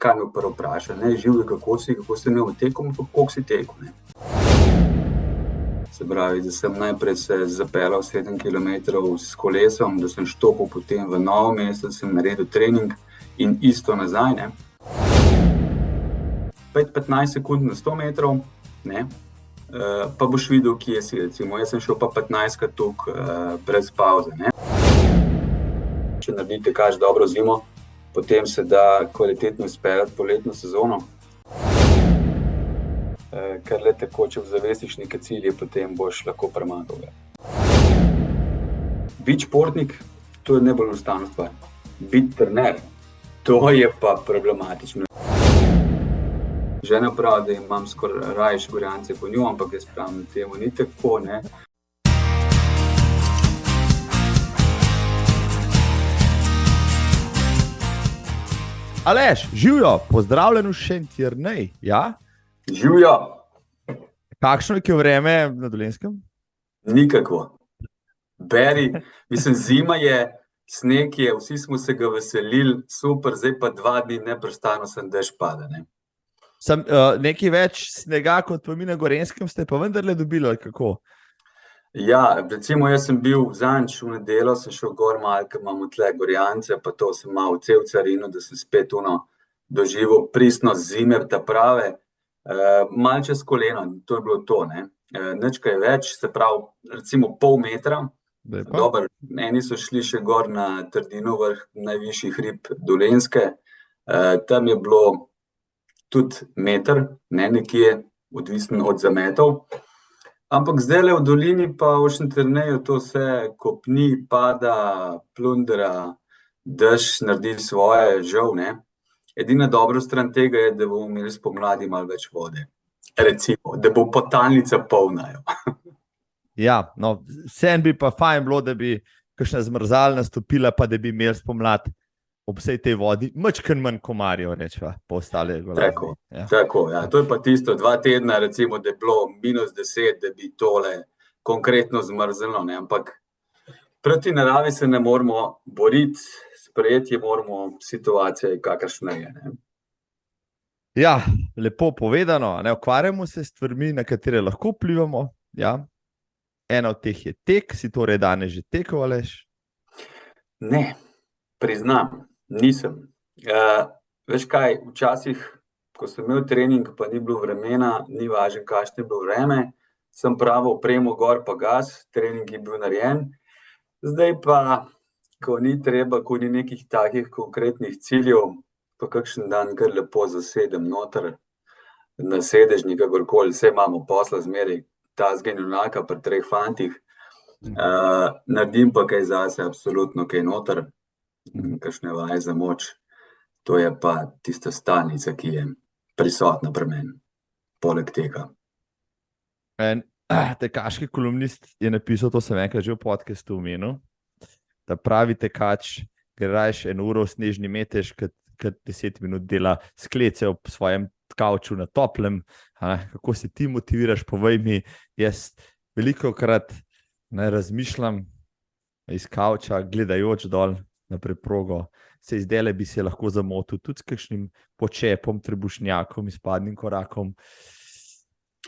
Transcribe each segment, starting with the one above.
kaj me prvo vpraša, ne, Življe, kako si imel tekom, koliko si tekel, ne. Se pravi, da sem najprej se zapeljal 7 kilometrov s kolesom, da sem štopil potem v Novo mesto, da sem naredil trening in isto nazaj, ne. 15 sekund na 100 metrov, ne, pa boš videl, kje si, recimo, jaz sem šel pa 15 toliko brez pauze, ne. Če naredite kaž dobro zimo, potem se da kvalitetno izpeljati poletno sezono. Ker le tako, če zavestiš neke cilje, potem boš lahko premagal. Biti športnik, to je najbolj enostavna stvar. Biti trener, to je pa problematično. Žena pravi, da imam skoraj rajš gorjance po njo, ampak jaz pravim, temu ni tako, ne. Aleš, živjo, pozdravljen v Šentjernej, ja? Živjo. Kakšno je vreme na Dolenjskem? Nikakvo. Beri, mislim, zima je, sneg je, vsi smo se ga veselili, super, zdaj pa 2 dni neprestano sem dež pada, ne. Nekaj več snega kot pa mi na Gorenjskem ste pa vendarle dobili, ali kako? Ja, recimo jaz sem bil zadnjič v nedeljo, sem šel gor malo, ker imamo tle gorjance, pa to sem malo cel carino, da sem spet doživel pristnost zime, ta prave. Malo čez koleno, to je bilo to, ne. Nič kaj več, se pravi, recimo pol metra. Dobro, eni so šli še gor na Trdinov vrh, najvišji hrib Dolenjske. Tam je bilo tudi meter, ne nekje, odvisno od zametov. Ampak zdajle v dolini pa v Šentjerneju to vse kopni, pada, plundra, dež naredi svoje, žal, ne. Edina dobra stran tega je, da bomo imeli spomladi malo več vode. Recimo, da bo podtalnica polna. Ja, no, vseeno bi pa fajn bilo, da bi kakšna zmrzal nastopila, pa da bi imeli spomlad ob vsej tej vodi, majčkeno manj komarjev, rečva, po ostale golazni. Tako, ja. To je pa tisto 2 tedna, recimo, da je bilo -10, da bi tole konkretno zmrzlo, ne, ampak proti naravi se ne moramo boriti, sprejeti moramo situacije, kakršna je, ne. Ja, lepo povedano, ne, ukvarjamo se s stvarmi, na katere lahko vplivamo, ja. Ena od teh je tek, si torej danes že tekel, Aleš? Ne, priznam, nisem. Veš kaj, včasih, ko sem imel trening, pa ni bilo vremena, ni važno, kakšno je bilo vreme, sem pravo opremo gor pa gas, trening je bil narejen. Zdaj pa, ko ni treba, ko ni nekih takih konkretnih ciljev, pa kakšen dan kar lepo zasedem noter na sedežnik, kakorkoli, saj imamo posla zmeraj, tazga in onaka pri 3 fantih. Naredim pa kaj zase, absolutno kaj noter, kakšne vaje za moč. To je pa tista stalnica, ki je prisotna pri meni, poleg tega. En tekaški kolumnist je napisal, to sem enkrat že v podcastu omenil, da pravi tekač gre rajši 1 uro v snežni metež, kot 10 minut dela sklece ob svojem kavču na toplem. Kako se ti motiviraš, povej mi. Jaz velikokrat razmišljam iz kavča, gledajoč dol na preprogo, se zdajle bi se lahko zamotil tudi s kakšnim počepom, trebušnjakom, izpadnim korakom,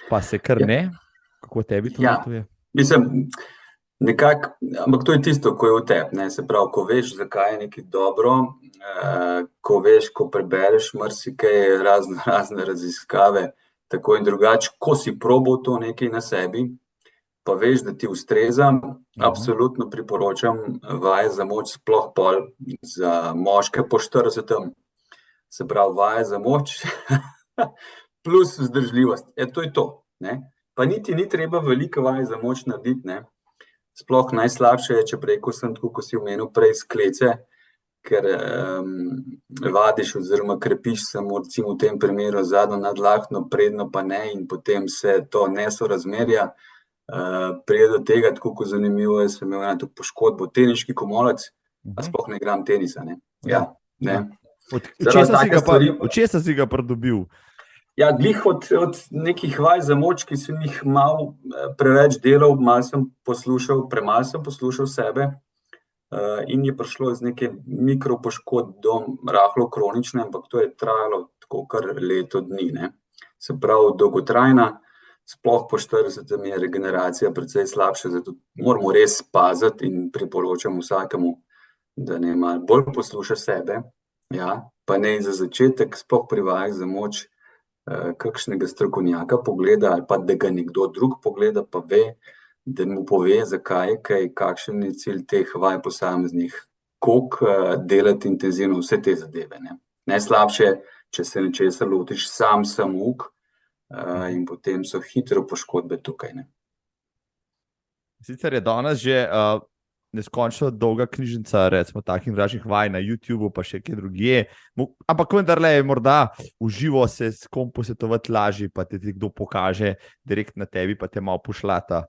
pa se kar ne. Kako tebi to motuje? Mislim, nekako, ampak to je tisto, ko je v tebi, ne, se pravi, ko veš, zakaj je nekaj dobro, ko veš, ko prebereš marsikaj, razne raziskave, tako in drugače, ko si probal to nekaj na sebi, pa veš, da ti ustreza, absolutno priporočam vaje za moč, sploh pol za moške po 40. Se pravi, vaje za moč plus vzdržljivost. To je to, ne. Pa niti ni treba velike vaje za moč narediti, ne. Sploh najslabše je, če preko sem, tako ko si omenil prej, sklece, ker vadiš oziroma krepiš samo recimo v tem primeru zadnjo nadlahtno, prednjo pa ne, in potem se to nesorazmerja. Pride do tega, tako kot zanimivo, jaz sem imel eno poškodbo, teniški komolec, a sploh ne igram tenisa, ne. Ja, ne. Od česa si ga pridobil? Ja, glih od nekih vaj za moč, ki sem jih malo preveč delal, premalo sem poslušal sebe. in je prišlo iz neke mikropoškodb do rahlo kronične, ampak to je trajalo tako kar leto dni, ne. Se pravi, dolgotrajna, sploh po 40 je regeneracija precej slabša, zato moramo res paziti in priporočam vsakemu, da ne malo bolj posluša sebe, ja, pa ne za začetek, sploh pri vajah za moč, kakšnega strokovnjaka pogleda ali pa da ga nekdo drug pogleda, pa ve, da mu pove, zakaj, kakšen je cilj teh vaj posameznih, koliko delati intenzivno vse te zadeve, ne. Najslabše, če se nečesa lotiš sam samouk, in potem so hitro poškodbe tukaj, ne. Sicer je danes že neskončno dolga knjižnica, recimo takih drugačnih vaj na YouTubu, pa še kje drugje, ampak vendarle je morda v živo se s kom posvetovati lažje, pa ti kdo pokaže direkt na tebi, pa te malo pošlata,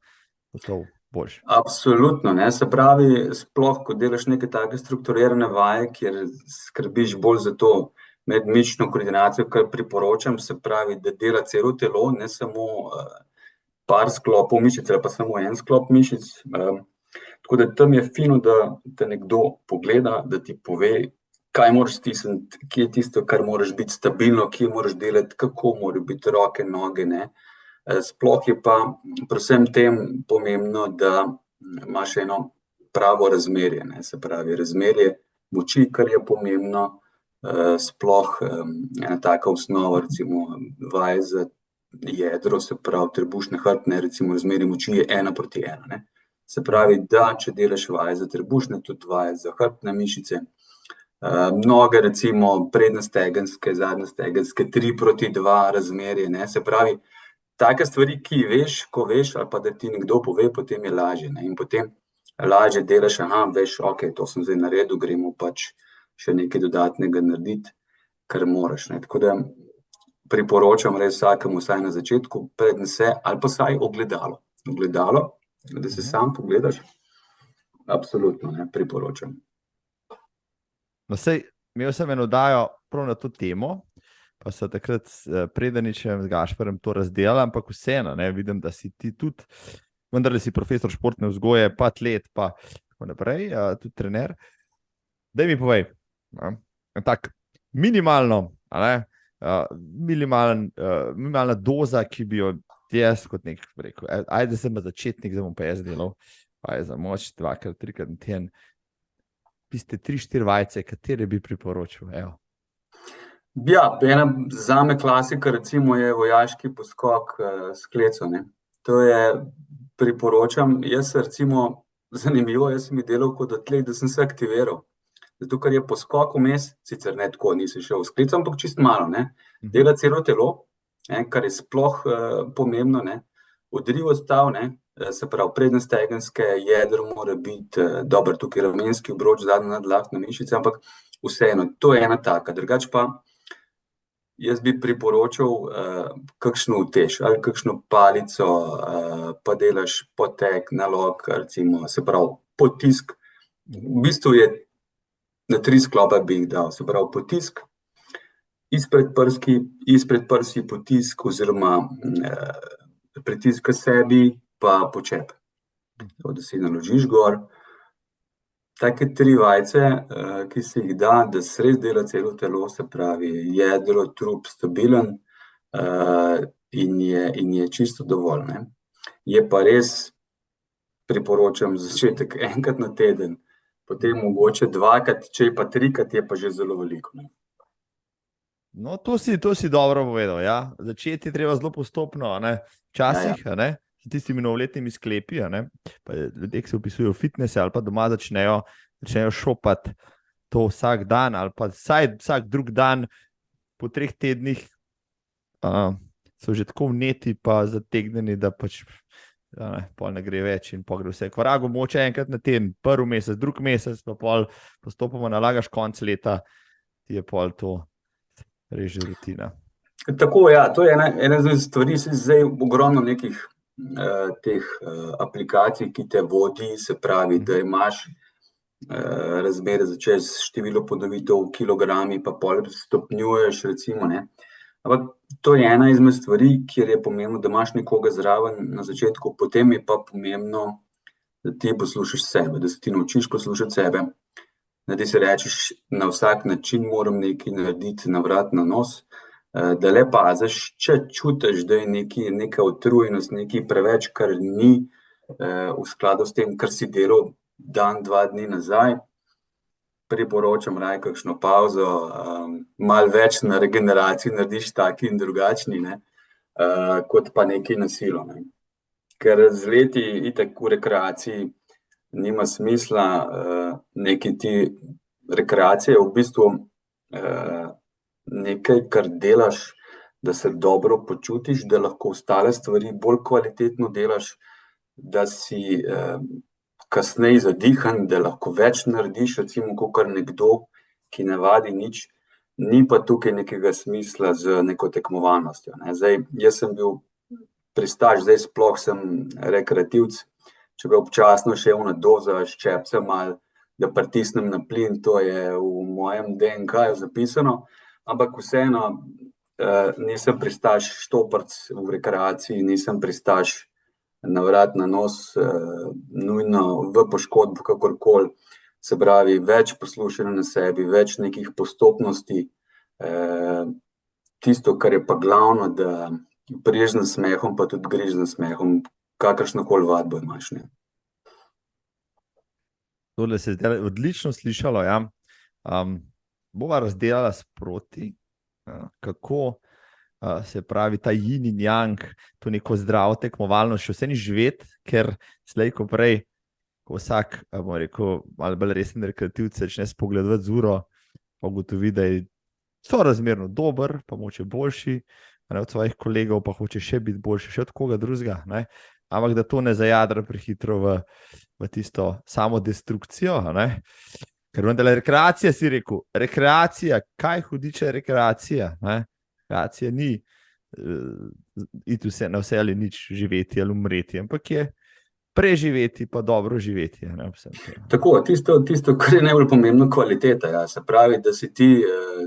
to boljše. Absolutno, ne, se pravi, sploh, ko delaš neke take strukturirane vaje, kjer skrbiš bolj za to medmišično koordinacijo, kar priporočam, se pravi, da dela celo telo, ne samo par sklopov mišic ali pa samo en sklop mišic, tako da tam je fino, da te nekdo pogleda, da ti pove, kaj moraš stisniti, kje je tisto, kar moraš biti stabilno, kje moraš delati, kako morajo biti roke, noge, ne. Sploh je pa pri vsem tem pomembno, da imaš eno pravo razmerje, ne, se pravi, razmerje moči, kar je pomembno, sploh ena taka osnova, recimo vaje za jedro, se pravi trebušne hrbtne, recimo razmerje moči je 1:1, ne. Se pravi, da če delaš vaje za trebušne, tudi vaje za hrbtne mišice, noge recimo prednjestegenske, zadnjestegenske 3:2 razmerje, ne, se pravi, take stvari, ki veš, ko veš, ali pa da ti nekdo pove, potem je lažje, ne, in potem lažje delaš, veš, okej, to sem zdaj naredil, gremo pač še nekaj dodatnega narediti, kar moraš, ne, tako da priporočam res vsakemu vsaj na začetku, preden se, ali pa vsaj ogledalo, da se sam pogledaš, absolutno, ne, priporočam. No, sej, imel sem eno oddajo prav na to temo, pa so takrat s Predaničem, z Gašperjem to razdelali, ampak vseeno, ne, vidim, da si ti tudi, vendarle si profesor športne vzgoje, pa atlet, pa tako naprej, tudi trener. Daj mi povej, tak minimalno, minimalna doza, ki bi jo jaz kot nek rekel, ajde sem začetnik, zdaj bom pa jaz delal, pa je za moč 2x, 3x na teden, tiste 3-4 vajce, katere bi priporočil, evo. Ja, ena zame klasika recimo je vojaški poskok s kleco, ne. To je, priporočam, jaz recimo, zanimivo, jaz sem delal kot atlet, da sem se aktiviral. Zato, ker je poskok vmes, sicer ne tako, nisi šel s klico, ampak čisto malo, ne. Dela celo telo, kar je sploh pomembno, ne. Odriv odstav, ne, se pravi, prednjestegenske, jedro mora biti dobro, tukaj ramenski obroč, zadnja nadlahtna mišica, ampak vseeno, to je ena taka, drugače pa jaz bi priporočal kakšno utež ali kakšno palico, pa delaš potek, nalog, recimo, se pravi, potisk. V bistvu je na 3 sklope bi jih dal, se pravi, potisk, izpred prsi potisk oziroma pritisk k sebi, pa počep. To, da si naložiš gor. Take 3 vajce, ki se jih da, da se res dela celo telo, se pravi, jedro, trup stabilen, in je čisto dovolj, ne. Je pa res, priporočam za začetek enkrat na teden, potem mogoče 2x, če je pa 3x, je pa že zelo veliko, ne. No, to si dobro povedal, ja. Začeti je treba zelo postopno, ne. Včasih, ne, s tistimi novoletnimi sklepi, ne, pa ljudje, ki se vpisujejo v fitnese ali pa doma začnejo šopati to vsak dan ali pa vsak drug dan, po 3 tednih so že tako vneti pa zategnjeni, da pač pol ne gre več in pol gre vse k vragu, moče enkrat na teden, prvi mesec, drugi mesec, pa pol postopoma nalagaš konec leta, ti je pol to res že rutina. Tako, ja, to je ena stvari, zdaj ogromno nekih teh aplikacij, ki te vodi, se pravi, da imaš razmere za čez število ponovitev v kilogrami, pa pol stopnjuješ, recimo, ne. Ampak to je ena izmed stvari, kjer je pomembno, da imaš nekoga zraven na začetku, potem je pa pomembno da ti poslušaš sebe, da se ti naučiš poslušati sebe, da ti si rečeš, na vsak način moram nekaj narediti na vrat na nos, da le paziš, če čutiš, da je neka utrujenost, nekaj preveč, kar ni v skladu s tem, kar si delal dan, 2 dni nazaj, priporočam raje kakšno pavzo, malo več na regeneraciji narediš taki in drugačni, ne, kot pa nekaj na silo, ne. Ker z leti itak v rekreaciji nima smisla, nekaj ti rekreacija je v bistvu nekaj, kar delaš, da se dobro počutiš, da lahko ostale stvari bolj kvalitetno delaš, da si kasneje zadihan, da lahko več narediš, recimo kakor nekdo, ki ne vadi nič, ni pa tukaj nekega smisla z neko tekmovalnostjo, ne. Zdaj, jaz sem bil pristaš, zdaj sploh sem rekreativec, če bi občasno šel na dozo, ščepca malo, da pritisnem na plin, to je v mojem DNK-ju zapisano, ampak vseeno nisem pristaš štoparc v rekreaciji, nisem pristaš na vrat na nos, nujno v poškodbo, kakorkoli, se pravi, več poslušanja na sebi, več nekih postopnosti, tisto, kar je pa glavno, da priješ z nasmehom, pa tudi greš z nasmehom, kakršnokoli vadbo imaš, ne. Tole se je zdaj odlično slišalo, ja. Bova razdelala sproti, kako se pravi ta yin in yang, to neko zdravo tekmovalnost še vse ni živeti, ker slej ko prej, ko vsak, bom rekel, malo bolj resen rekreativec začne spogledovati z uro, pa ugotovi, da je sorazmerno dober, pa mogoče boljši, od svojih kolegov, pa hoče še biti boljši, še od koga drugega, ne? Ampak da to ne zajadra prehitro v tisto samodestrukcijo, ne? Ker vendar rekreacija, si rekel, rekreacija, kaj hudiče je rekreacija, ne? Rekreacija ni iti na vse ali nič, živeti ali umreti, ampak je preživeti pa dobro živeti. Ne? Tako, tisto, kar je najbolj pomembno, kvaliteta, ja. Se pravi, da si ti,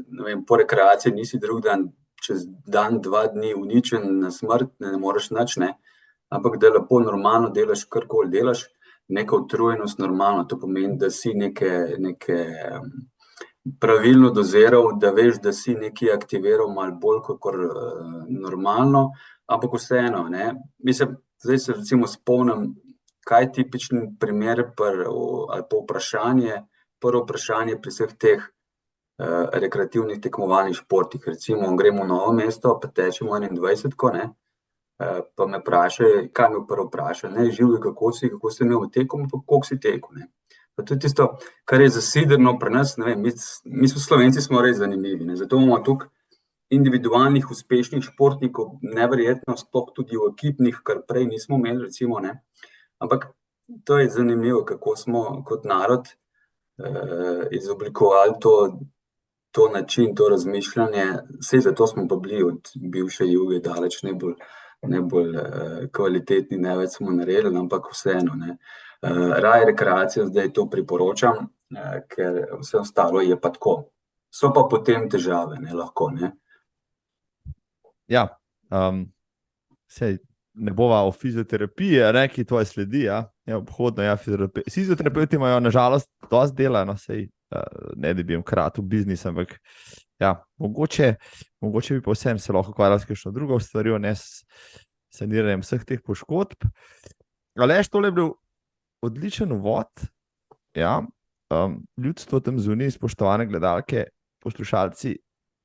ne vem, po rekreaciji nisi drug dan, čez dan, 2 dni uničen na smrt, ne moreš nič, ne, ampak da lepo normalno delaš, karkoli delaš, neka utrujenost normalno, to pomeni, da si neke pravilno doziral, da veš, da si nekaj aktiviral malo bolj kakor normalno, ampak vseeno, ne, mislim, zdaj se recimo spomnim, kaj je tipičen primer ali pa vprašanje, prvo vprašanje pri vseh teh rekreativnih tekmovalnih športih, recimo gremo v Novo mesto, pa tečemo 21-ko, ne, pa me vprašajo, kaj me prvo vpraša, ne, Življe, kako si imel tekom, pa koliko si tekel, ne. Pa to je tisto, kar je zasidrno pri nas, ne vem, mi Slovenci smo res zanimivi, ne, zato imamo toliko individualnih, uspešnih športnikov, neverjetno, sploh tudi v ekipnih, kar prej nismo imeli, recimo, ne, ampak to je zanimivo, kako smo kot narod izoblikovali to način, to razmišljanje, saj zato smo pa bili od bivše Juge daleč najbolj kvalitetni, največ smo naredili, ampak vseeno, ne. Raje rekreacijo zdaj to priporočam, ker vse ostalo je pa tako. So pa potem težave, ne, lahko, ne. Ja, sej ne bova o fizioterapiji, ne, ki tvoje sledi, ja, obhodno, ja, fizioterapeuti imajo nažalost dosti dela, no, sej ne da bi jim kratil biznis, ampak ja, mogoče bi pa vsem se lahko ukvarjal s kakšno drugo stvarjo, ne s saniranjem vseh teh poškodb. Aleš, tole je bil odličen uvod, ja, ljudstvo tam zunaj, spoštovane gledalke, poslušalci,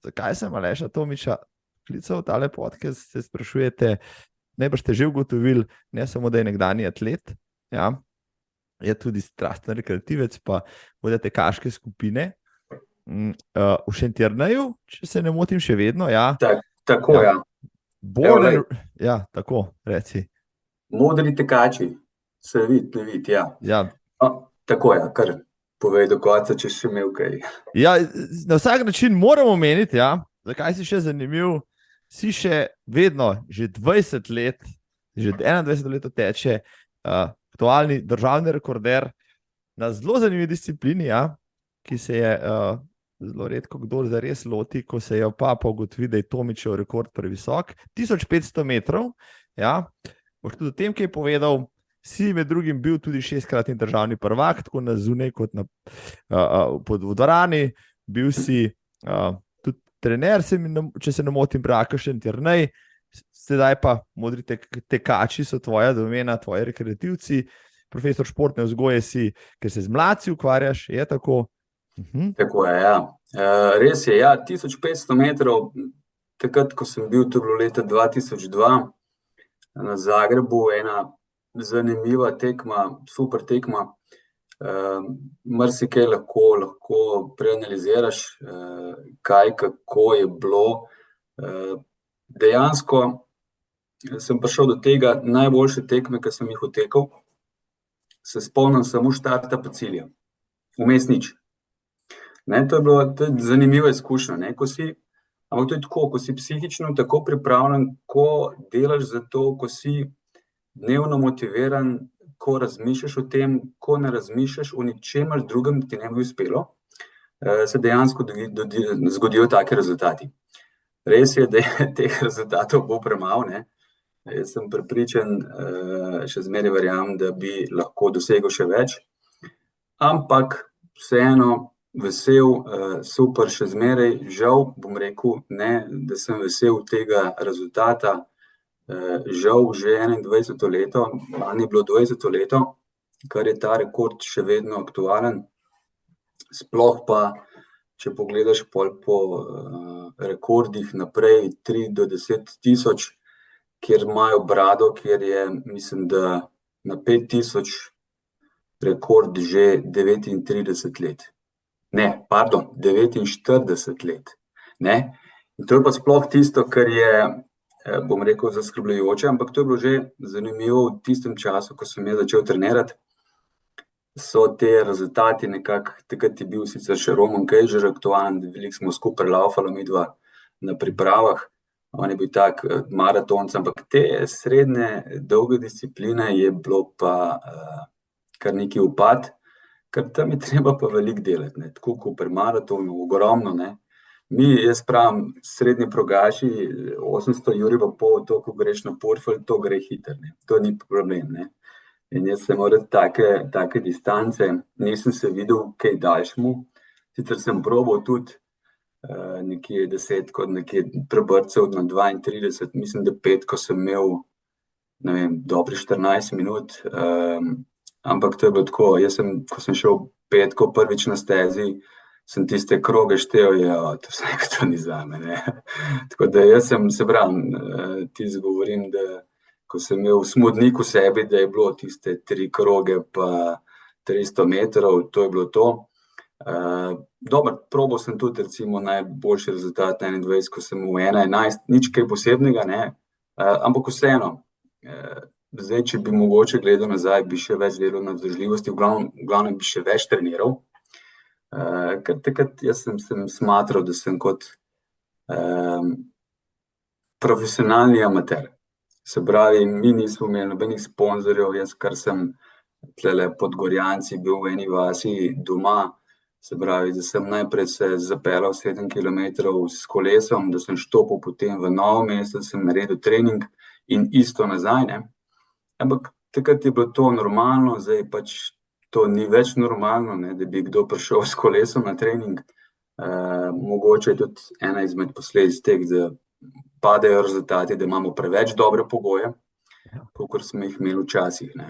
zakaj sem Aleša Tomića klical v tale podcast, se sprašujete, najbrž ste že ugotovili, ne samo, da je nekdanji atlet, ja, je tudi strasten rekreativec, pa vodi tekaške skupine v Šentjernaju, če se ne motim še vedno, ja. Tako, ja. Ja, tako, reci. Modri tekači, se vidi, ne vidi, ja. Ja. Tako, ja, kar povej do konca, če še imel kaj. Ja, na vsak način moramo omeniti, ja, zakaj si še zanimiv, si še vedno, že 20 let, že 21 let teče, aktualni državni rekorder na zelo zanimivi disciplini, ja, ki se je zelo redko kdo zares loti, ko se je pa ugotovi, da je Tomićev rekord previsok, 1500 metrov, ja, boš tudi o tem, kaj je povedal, si med drugim bil tudi 6-kratni državni prvak, tako na zunaj kot v dvorani, bil si tudi trener, če se ne motim, Brakašen Tirnej, sedaj pa modri tekači so tvoja domena, tvoji rekreativci, profesor športne vzgoje si, ker se z mladci ukvarjaš, je tako? Tako je, ja. Res je, ja, 1500 metrov, takrat, ko sem bil, to je bilo leta 2002, na Zagrebu, ena zanimiva tekma, super tekma. Marsikaj lahko preanaliziraš, kaj, kako je bilo. Dejansko sem prišel do tega najboljše tekme, ki sem jih otekal. Se spomnim samo štarta pa cilja. Vmes nič. To je zanimiva izkušnja. Ampak to je tako, ko si psihično tako pripravljen, ko delaš za to, ko si dnevno motiviran, ko razmišljaš o tem, ko ne razmišljaš o ničemer drugem, ti ne bi uspelo, se dejansko zgodijo take rezultati. Res je, da je teh rezultatov bo premalo, ne. Jaz sem prepričan, še zmeraj verjamem, da bi lahko dosegel še več, ampak vseeno vesel, super, še zmeraj, žal, bom rekel, ne, da sem vesel tega rezultata, žal že 21. leto, lani je bilo 20. leto, kar je ta rekord še vedno aktualen, sploh pa, če pogledaš po rekordih naprej, 3 do 10 tisoč, kjer imajo brado, kjer je, mislim, da na 5000 rekord že 39 let. Ne, pardon, 49 let. Ne? In to je pa sploh tisto, kar je, bom rekel, zaskrbljujoče, ampak to je bilo že zanimivo v tistem času, ko sem jaz začel trenirati. So te rezultati nekako, takrat je bil sicer še Roman Kejžer aktualen, veliko smo skupaj laufali midva na pripravah, on je bil tak maratonc, ampak te srednje dolge discipline je bilo pa kar neki upad, ker tam je treba pa veliko delati, ne, tako kot pri maratonu, ogromno, ne. Jaz pravim, srednji progaši, 800 jurjev pa pol, to, ko greš na portfelj, to gre hitro, ne, to ni problem, ne. In jaz sem moral take distance, nisem se videl kaj daljšemu, sicer sem probal tudi nekje 10, nekje prebrcev na 32, mislim, da 5, ko sem imel, ne vem, dobri 14 minut, ampak to je bilo tako, ko sem šel petko prvič na stezi, sem tiste kroge štel, to ni zame, ne. Tako da jaz sem, se pravim, ti govorim, da ko sem imel smodnik v sebi, da je bilo tiste 3 kroge pa 300 metrov, to je bilo to. Dobro, probal sem tudi recimo najboljši rezultat 21, ko sem v 1:11, nič kaj posebnega, ne, ampak vseeno, zdaj, če bi mogoče gledal nazaj, bi še več delal na vzdržljivosti, v glavnem bi še več treniral, ker takrat jaz sem smatral, da sem kot profesionalni amater. Se pravi, mi nismo imeli nobenih sponzorjev, jaz kar sem tlele pod Gorjanci bil v eni vasi doma, se pravi, da sem najprej se zapeljal 7 kilometrov s kolesom, da sem štopil potem v Novo mesto, da sem naredil trening in isto nazaj, ne. Ampak takrat je bilo to normalno, zdaj pač to ni več normalno, ne, da bi kdo prišel s kolesom na trening. Mogoče je tudi ena izmed posledic teh, da padejo rezultati, da imamo preveč dobre pogoje, kakor smo jih imeli včasih, ne.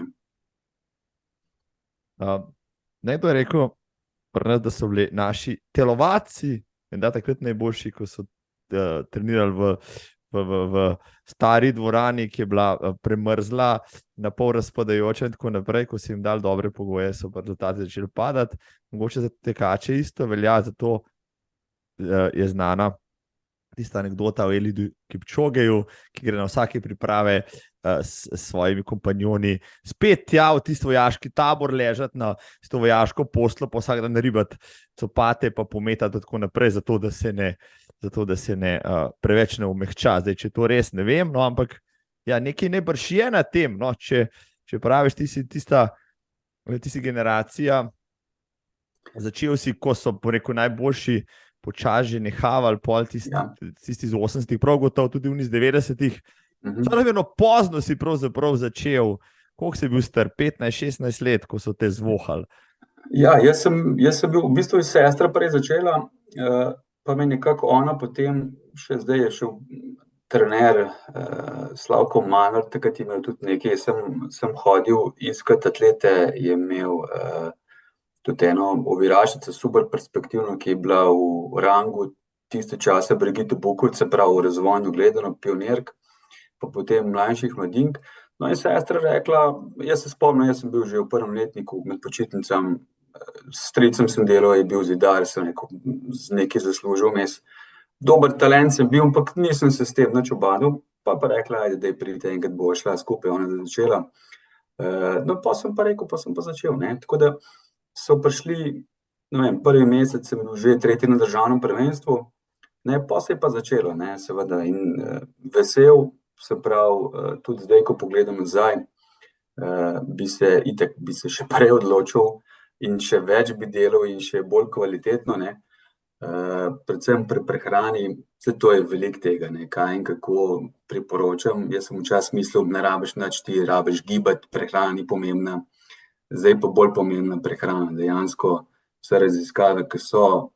Nekdo je rekel pri nas, da so bili naši telovadci menda takrat najboljši, ko so trenirali v stari dvorani, ki je bila premrzla, na pol razpadajoča in tako naprej, ko so jim dali dobre pogoje, so pa rezultati začeli padati. Mogoče za tekače isto velja, zato je znana tista anekdota o Eliudu Kipčogeju, ki gre na vsake priprave s svojimi kompanjoni spet tja v tisti vojaški tabor ležati na tisto vojaško poslo, pa vsak dan ribati copate, pa pometati tako naprej, zato da se ne preveč ne umehča. Zdaj, če to res ne vem, no, ampak ja, nekaj najbrž je na tem, no, če praviš, ti si tista generacija, začel si, ko so, rekel, najboljši počasi nehavali, pol tisti iz 80-ih, prav gotovo tudi v 90-ih. Pozno si pravzaprav začel, Koliko si bil star? 15-16 let, ko so te zvohali? Ja, jaz sem bil, v bistvu je sestra prej začela, pa me nekako ona potem, še zdaj je šel trener Slavko Manor, takrat je imel tudi nekaj, sem hodil iskat atlete, je imel tudi eno oviračico, super perspektivno, ki je bila v rangu tiste čase Brigitte Buković, se pravi v razvojno gledano, pionirk, pa potem mlajših mladink. No in sestra rekla, jaz se spomnim, jaz sem bil že v prvem letniku med počitnicami, s stricem sem delal, je bil zidar, sem nekaj zaslužil vmes. Dober talent sem bil, ampak nisem se s tem nič obadal, pa rekla, ajde, daj pridite, enkrat bo šla skupaj, ona je začela. No, pa sem pa rekel, pa sem pa začel, ne. Tako da so prišli, ne vem, prvi mesec sem bil že tretji na državnem prvenstvu, ne, pa se je pa začelo, ne, seveda, in vesel, se pravi, tudi zdaj, ko pogledam nazaj, bi se še prej odločil in še več bi delal in še bolj kvalitetno, ne. Predvsem pri prehrani, vse to je veliko tega, ne, kaj in kako priporočam. Jaz sem včasih mislil, ne rabiš nič, ti rabiš gibati, prehrana ni pomembna, zdaj pa bolj pomembna prehrana. Dejansko vse raziskave, ki so,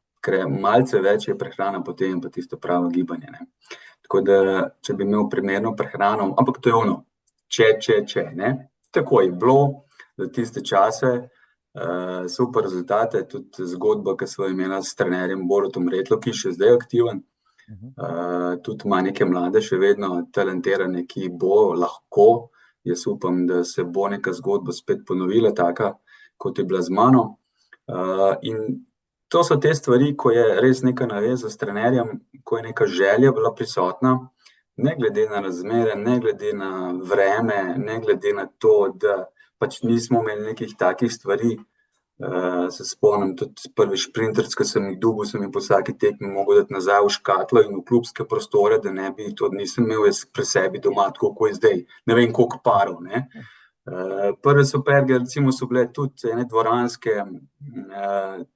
malce več je prehrana, potem pa tisto pravo gibanje, ne. Tako da, če bi imel primerno prehrano, ampak to je ono, če, ne. Tako je bilo za tiste čase, super rezultate, tudi zgodba, ki sva imela s trenerjem Borutom Retlo, ki je še zdaj aktiven, tudi ima neke mlade, še vedno talentirane, ki bo lahko, jaz upam, da se bo neka zgodba spet ponovila, taka, kot je bila z mano. In to so te stvari, ko je res neka naveza s trenerjem, ko je neka želja bila prisotna, ne glede na razmere, ne glede na vreme, ne glede na to, da pač nismo imeli nekih takih stvari. Se spomnim tudi prvi šprinterc, ki sem jih dobil, sem jih po vsaki tekmi mogel dati nazaj v škatlo in v klubske prostore, da ne bi, to nisem imel jaz pri sebi doma, tako kot je zdaj, ne vem koliko parov, ne. Prve superge recimo so bile tudi ene dvoranske,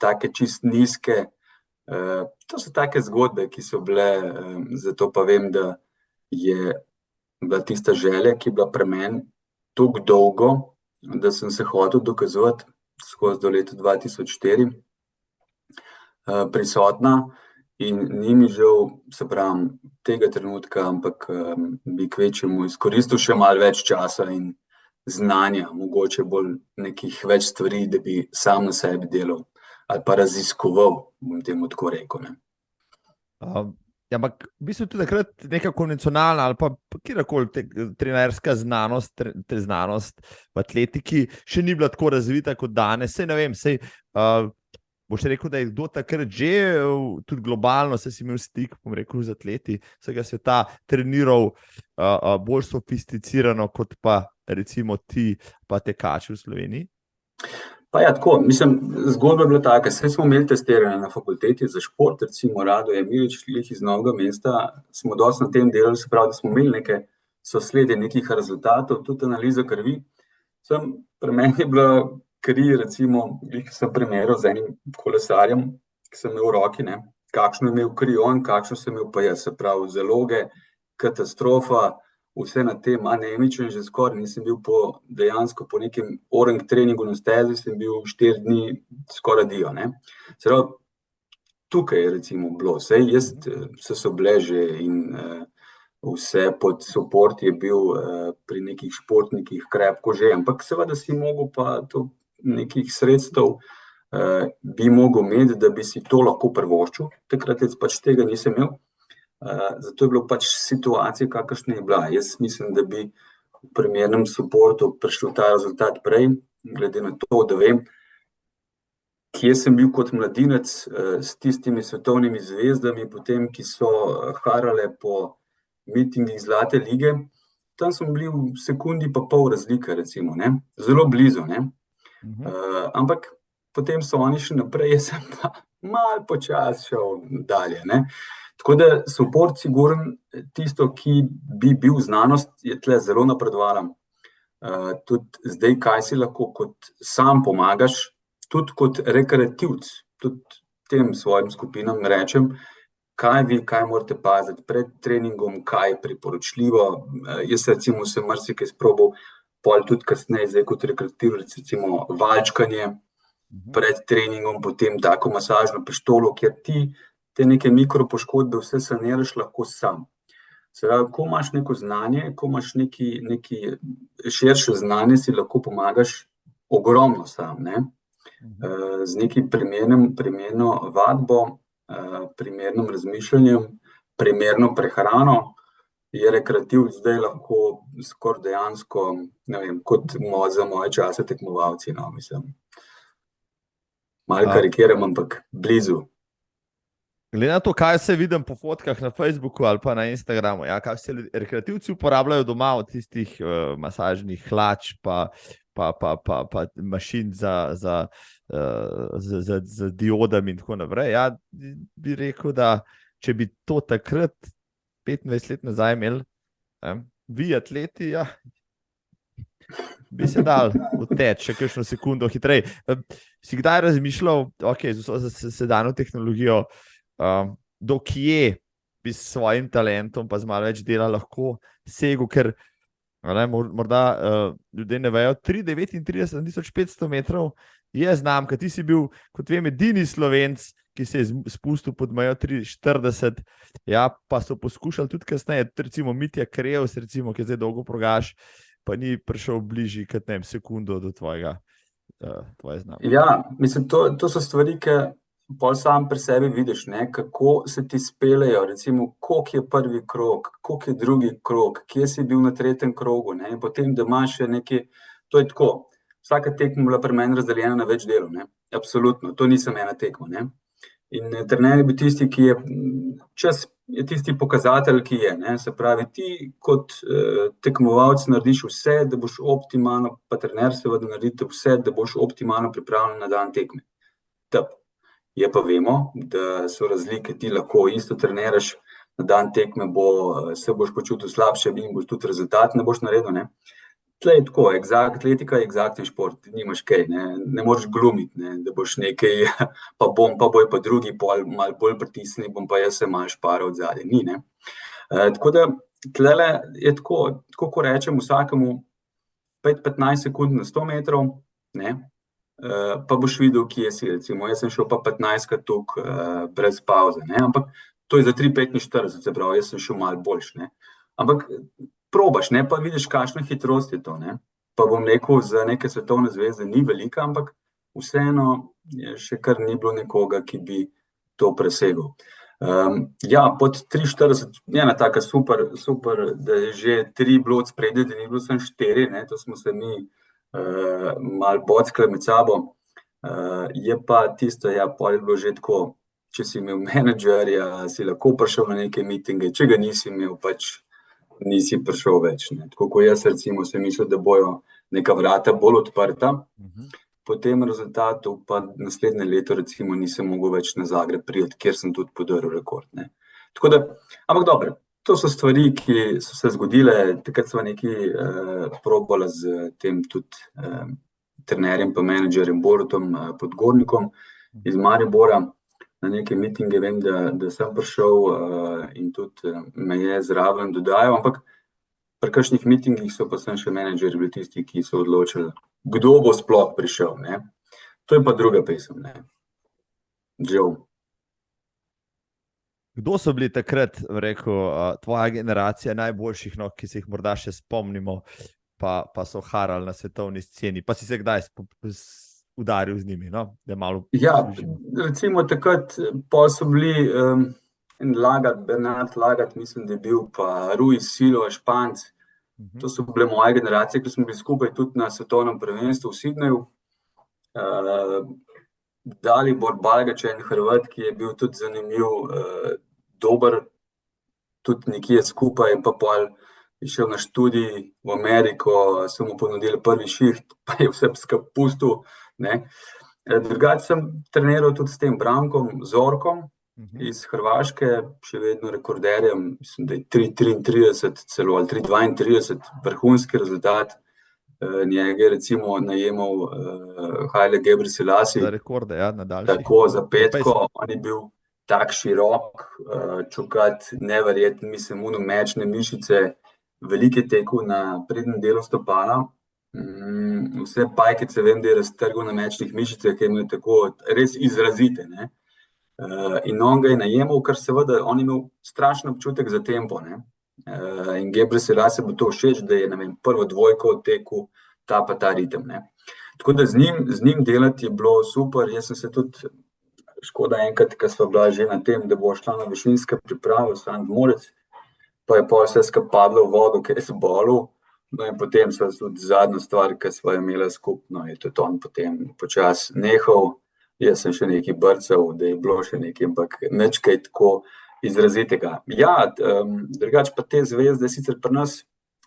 take čist nizke, to so take zgodbe, ki so bile, zato pa vem, da je bila tista želja, ki je bila pri meni toliko dolgo, da sem se hotel dokazovati skozi do leta 2004, prisotna in ni mi žal, se pravim, tega trenutka, ampak bi kvečjemu izkoristil še malo več časa in znanja, mogoče bolj nekih več stvari, da bi sam na sebi delal ali pa raziskoval, bom temu tako rekel, ne. Ja, ampak v bistvu tudi takrat neka konvencionalna ali pa kjerkoli trenerska znanost, znanost v atletiki še ni bila tako razvita kot danes. Sej ne vem, boš rekel, da je kdo takrat že tudi globalno, saj si imel stik, bom rekel, z atleti vsega sveta, treniral bolj sofisticirano kot pa recimo ti pa tekači v Sloveniji? Pa ja, tako, mislim, zgodba je bila taka, saj smo imeli testiranje na fakulteti za šport, recimo Rado Emilič, iz Novega mesta, smo dosti na tem delali, se pravi, da smo imeli neke sosledje nekih rezultatov, tudi analiza krvi. Pri meni je bila kri, recimo, sem primerjal z enim kolesarjem, ki sem imel v roki, ne, kakšno je imel kri on, kakšno sem imel pa jaz, se pravi, zaloge, katastrofa, vse na tem anemičen, že skoraj nisem bil dejansko po nekem orang treningu na stezi, sem bil 4 dni skoraj dio, ne. Se pravi, tukaj je recimo bilo, saj jaz so bile že in vse pod support je bil pri nekih športnikih krepko že, ampak seveda si mogel pa to nekih sredstev bi mogel imeti, da bi si to lahko privoščil, takrat jaz pač tega nisem imel. Zato je bilo pač situacija, kakršna je bila. Jaz mislim, da bi v primernem supportu prišel ta rezultat prej, glede na to, da vem, kje sem bil kot mladinec s tistimi svetovnimi zvezdami, potem, ki so harale po mitingih Zlate lige, tam smo bili v sekundi pa pol razlike, recimo, ne, zelo blizu, ne. Ampak potem so oni šli naprej, jaz sem pa malo počasi šel dalje, ne. Tako da support sigurno tisto, ki bi bil znanost, je tle zelo napredovala. Tudi zdaj, kaj si lahko kot sam pomagaš, tudi kot rekreativc, tudi tem svojim skupinam rečem, kaj morate paziti pred treningom, kaj je priporočljivo. Jaz recimo sem marsikaj sprobal pol tudi kasneje, zdaj kot rekreativec, recimo valčkanje pred treningom, potem tako masažno pištolo, kjer ti te neke mikropoškodbe vse saniraš lahko sam. Se pravi, ko imaš neko znanje, ko imaš neki širše znanje, si lahko pomagaš ogromno sam, ne? Z nekim primerno vadbo, primernim razmišljanjem, primerno prehrano, je rekreativec zdaj lahko skoraj dejansko, ne vem, kot za moje čase tekmovalci, no, mislim. Malo karikiram, ampak blizu. Glede na to, kaj se vidim po fotkah na Facebooku ali pa na Instagramu, ja, kaj vse rekreativci uporabljajo doma od tistih masažnih hlač pa mašin za diodami in tako naprej. Ja, bi rekel, da če bi to takrat 25 let nazaj imeli, vi atleti, ja, bi se dal uteči še kakšno sekundo hitreje. Si kdaj razmišljal, ok, z vso sedanjo tehnologijo, do kje bi s svojim talentom pa z malo več dela lahko segel, ker morda ljudje ne vejo, 3,39,500 metrov je znamka. Ti si bil, kot vem, edini Slovenc, ki se je spustil pod mejo 3,40, ja, pa so poskušali tudi kasneje, recimo Mitja Krevs, recimo, ki je zdaj dolgo progaš, pa ni prišel bližji kot sekundo do tvoje znamke. Ja, mislim, to so stvari, ki pol sam pri sebi vidiš, ne, kako se ti spelejo, recimo, koliko je prvi krog, koliko je drugi krog, kje si bil na tretjem krogu, ne, in potem, da imaš še neki, to je tako, vsaka tekma bila pri meni razdeljena na več delov, ne, absolutno, to nisem ena tekma, ne, in trener je bil tisti, ki je, čas je tisti pokazatelj, ki je, ne, se pravi, ti kot tekmovalec narediš vse, da boš optimalno, pa trener seveda naredite vse, da boš optimalno pripravljen na dan tekme. Je pa vemo, da so razlike, ti lahko isto treniraš, na dan tekme se boš počutil slabše in boš tudi rezultat ne boš naredil, ne. Tle je tako, atletika je eksaktni šport, nimaš kaj, ne moreš glumiti, ne, da boš nekaj, pa bojo pa drugi malo bolj pritisnili, bom pa jaz se malo šparal od zadaj, ni, ne. Tako da, tlele je tako, ko rečem vsakemu 5-15 sekund na 100 metrov, ne, pa boš videl, kje si, recimo, jaz sem šel pa 15-krat toliko brez pauze, ne, ampak to je za 3,45, se pravi, jaz sem šel malo boljš, ne, ampak probaš, ne, pa vidiš, kakšna hitrost je to, ne, pa bom rekel, za neke svetovne zvezde ni velika, ampak vseeno še kar ni bilo nekoga, ki bi to presegel. Ja, pod 3,40 je ena taka super, da je že 3 bilo od spredaj, da ni bilo samo 4, ne, to smo se mi malo bockali med sabo, je pa tisto, ja, pol je bilo že tako, če si imel menedžerja, si lahko prišel na neke mitinge, če ga nisi imel, pač nisi prišel več, ne, tako ko jaz recimo sem mislil, da bojo neka vrata bolj odprta, po tem rezultatu pa naslednje leto recimo nisem mogel več na Zagreb priti, kjer sem tudi podaril rekord, ne. Tako da, ampak dobro, to so stvari, ki so se zgodile, takrat sva nekaj probala z tem tudi trenerjem pa menedžerjem Borutom Podgornikom iz Maribora, na neke mitinge vem, da sem prišel in tudi me je zraven dodajal, ampak pri kakšnih mitingih so pa sem še menedžerji bili tisti, ki so odločili, kdo bo sploh prišel, ne. To je pa druga pesem, ne. Žal. Kdo so bili takrat, rekel, tvoja generacija najboljših, no, ki se jih morda še spomnimo, pa so harali na svetovni sceni, pa si se kdaj udaril z njimi, no? Da malo poslužimo. Ja, recimo takrat, pol so bili Bernard Lagat, mislim, da je bil, pa Rui Silo, Španc, to so bile moje generacije, ki smo bili skupaj tudi na svetovnem prvenstvu v Sydneyju. Dalibor Balgač, en Hrvat, ki je bil tudi zanimiv, dober, tudi nekje skupaj, pa pol je šel na študij v Ameriko, so mu ponudili prvi šiht, pa je vse pustil, ne. Drugače sem treniral tudi s tem Brankom Zorkom iz Hrvaške, še vedno rekorderjem, mislim, da je 3,33 celo, ali 3,32, vrhunski rezultat. Njega je recimo najemal Haile Gebrselassie. Za rekorde, ja, na daljših. Tako, za petko, on je bil tak širok, čukat, neverjeten, mislim, mečne mišice, velike tekel na prednjem delu stopala, Vse pajkice vem, da je raztrgal na mečnih mišicah, ki je imel tako res izrazite, ne. In on ga je najemal, ker seveda on je imel strašen občutek za tempo, ne. In Gebre Selassie bo to všeč, da je, ne vem, prvo dvojko odtekel ta pa ta ritem, ne. Tako da z njim delati je bilo super, jaz sem se tudi, škoda enkrat, ko sva bila že na tem, da bo šla na višinske priprave v Sant Moritz, pa je pol vse skupaj padlo v vodo, ker je zbolel. No in potem sva tudi zadnja stvar, ki sva imela skupno, je tudi on potem počasi nehal. Jaz sem še nekaj brcal, da je bilo še nekaj, ampak nič kaj tako izrazitega. Ja, drugače pa te zvezde, sicer pri nas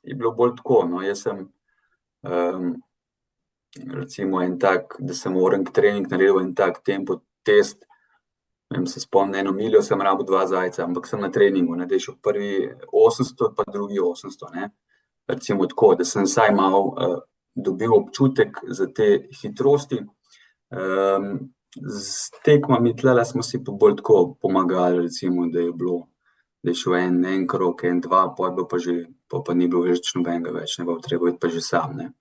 je bilo bolj tako, no, jaz sem recimo en tak, da sem orang trening naredil, en tak tempo test, ne vem, se spomnim, 1 miljo sem rabil 2 zajca, ampak sem na treningu, ne, da je šel prvi 800, pa drugi 800, ne. Recimo tako, da sem vsaj malo dobil občutek za te hitrosti. Z tekmami tlele smo si pa bolj tako pomagali, recimo, da je bilo, da je šel en krog, 2, pol pa ni bilo več nobenega več, ne bo treba iti pa že sam, ne,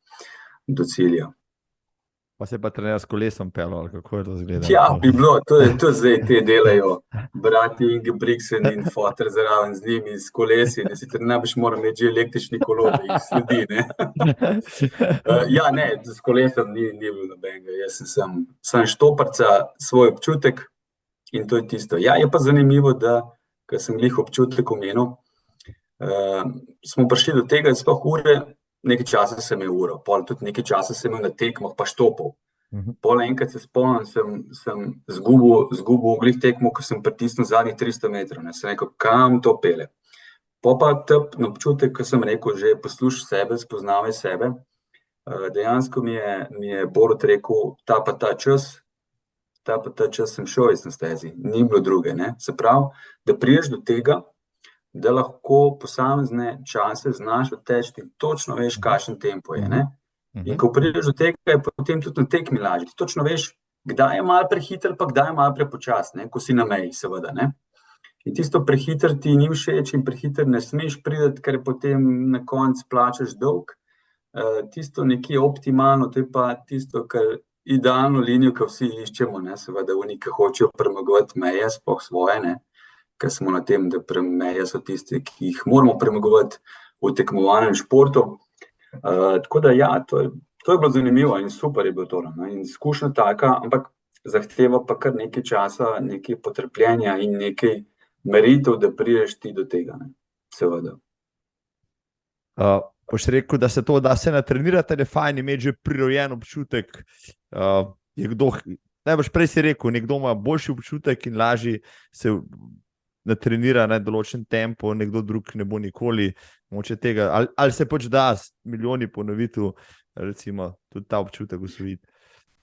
do cilja. Pa se pa trener s kolesom peljal, ali kako je to izgledalo? Ja, bi bilo, to zdaj te delajo brati Ingebrigtsen in foter zraven z njimi, s kolesi, ne, sicer najbrž mora imeti že električni kolo, da jih sledi, ne. Ja, ne, s kolesom ni bilo nobenega, jaz sem štoparca, svoj občutek in to je tisto. Ja, je pa zanimivo, da, ko sem glih občutek omenil, smo prišli do tega, sploh ure, nekaj časa sem imel uro, pol tudi nekaj časa sem imel na tekmah pa štopal. Pol enkrat se spomnim, sem zgubil glih tekmo, ko sem pritisnil zadnjih 300 metrov, ne, sem rekel, kam to pelje. Pol pa na občutek, ko sem rekel, že poslušaj sebe, spoznavaj sebe, dejansko mi je Borut rekel, ta pa ta čas sem šel iz na stezi, ni bilo druge, ne, se pravi, da prideš do tega, da lahko posamezne čase znaš odteči, točno veš, kakšen tempo je, ne. In ko prideš do tega, je potem tudi na tekmi lažje. Ti točno veš, kdaj je malo prehiter, pa kdaj je malo prepočasno, ne, ko si na meji, seveda, ne. In tisto prehiter ti ni všeč in prehiter ne smeš priti, ker potem na koncu plačaš dolg. Tisto nekje optimalno, to je pa tisto, kar idealno linijo, ki vsi iščemo, ne, seveda, oni, ki hočejo premagovati meje, sploh svoje, ne. Ker smo na tem, da meje so tiste, ki jih moramo premagovati v tekmovanju športu. Tako da ja, to je bilo zanimivo in super je bilo to, no, in izkušnja taka, ampak zahteva pa kar nekaj časa, nekaj potrpljenja in nekaj meritev, da prideš ti do tega, ne, seveda. Boš rekel, da se to da se natrenirati, da je fajn imeti že prirojen občutek, je kdo, najbrž prej si rekel, nekdo ima boljši občutek in lažje se natrenira na določen tempo, nekdo drug ne bo nikoli moče tega, ali se pač da s milijoni ponovitev, recimo, tudi ta občutek usvojiti?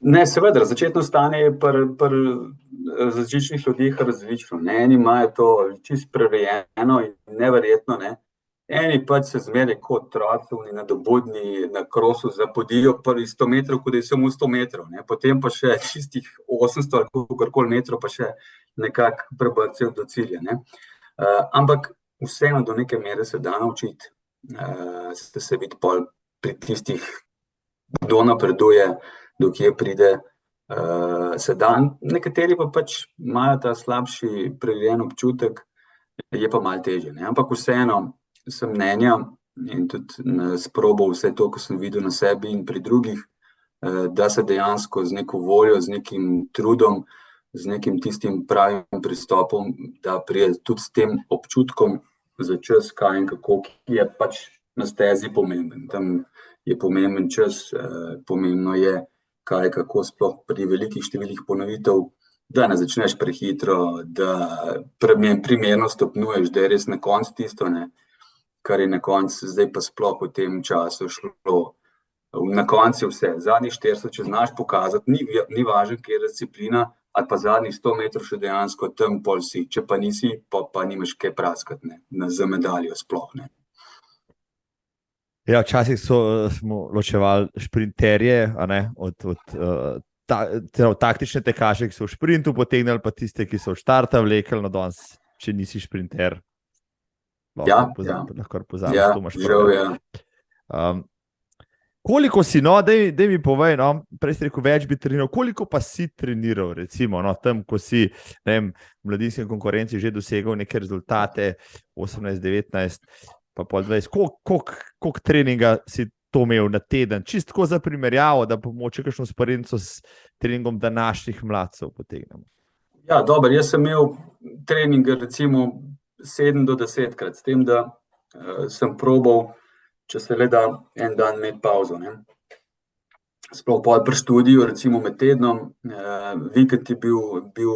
Ne, seveda, začetno stanje je pri različnih ljudeh različno, ne, eni imajo to čisto prerejeno in neverjetno, ne, eni pač se zmeraj kot otroci, oni nadobudni na krosu zapodijo prvi 100 metrov, kot da je samo 100 metrov, ne, potem pa še čistih 800 ali kakorkoli metrov pa še nekako prebrcajo do cilja, ne. Ampak vseeno do neke mere se da naučiti, se vidi pol pri tistih, kdo napreduje, do kje pride, se da, nekateri pa pač imajo ta slabši prirejen občutek, je pa malo težje, ne, ampak vseeno sem mnenja in tudi sprobal vse to, ko sem videl na sebi in pri drugih, da se dejansko z neko voljo, z nekim trudom, z nekim tistim pravim pristopom, da pride tudi s tem občutkom za čas, kaj in kako, ki je pač na stezi pomemben. Tam je pomemben čas, pomembno je, kaj, kako sploh pri velikih številih ponovitev, da ne začneš prehitro, da primerno stopnjuješ, da je res na koncu tisto, ne, kar je na koncu, zdaj pa sploh v tem času šlo. Na koncu je vse, zadnjih 400, če znaš pokazati, ni važno, kje je disciplina, ali pa zadnjih 100 metrov še dejansko tam pol si, če pa nisi, pa nimaš kaj praskati, ne, za medaljo sploh, ne. Ja, včasih smo ločevali šprinterje, a ne, od taktične tekaše, ki so v šprintu potegnili, pa tiste, ki so v štarta vlekli, no danes, če nisi šprinter. Lahko pozabiš, to imaš prav. Žal, ja. Koliko si, daj mi povej, no, prej si rekel, več bi treniral, koliko pa si treniral, recimo, no, tam, ko si, ne vem, v mladinski konkurenci že dosegal neke rezultate, 18, 19, pa pol 20, koliko treninga si to imel na teden, čisto za primerjavo, da pa moče kakšno vzporednico s treningom današnjih mladcev potegnemo. Ja, dobro, jaz sem imel treninge recimo 7 do 10 krat, s tem, da sem probal, če se le da en dan imeti pauzo, ne. Sploh pol pri študiju, recimo med tednom, vikend je bil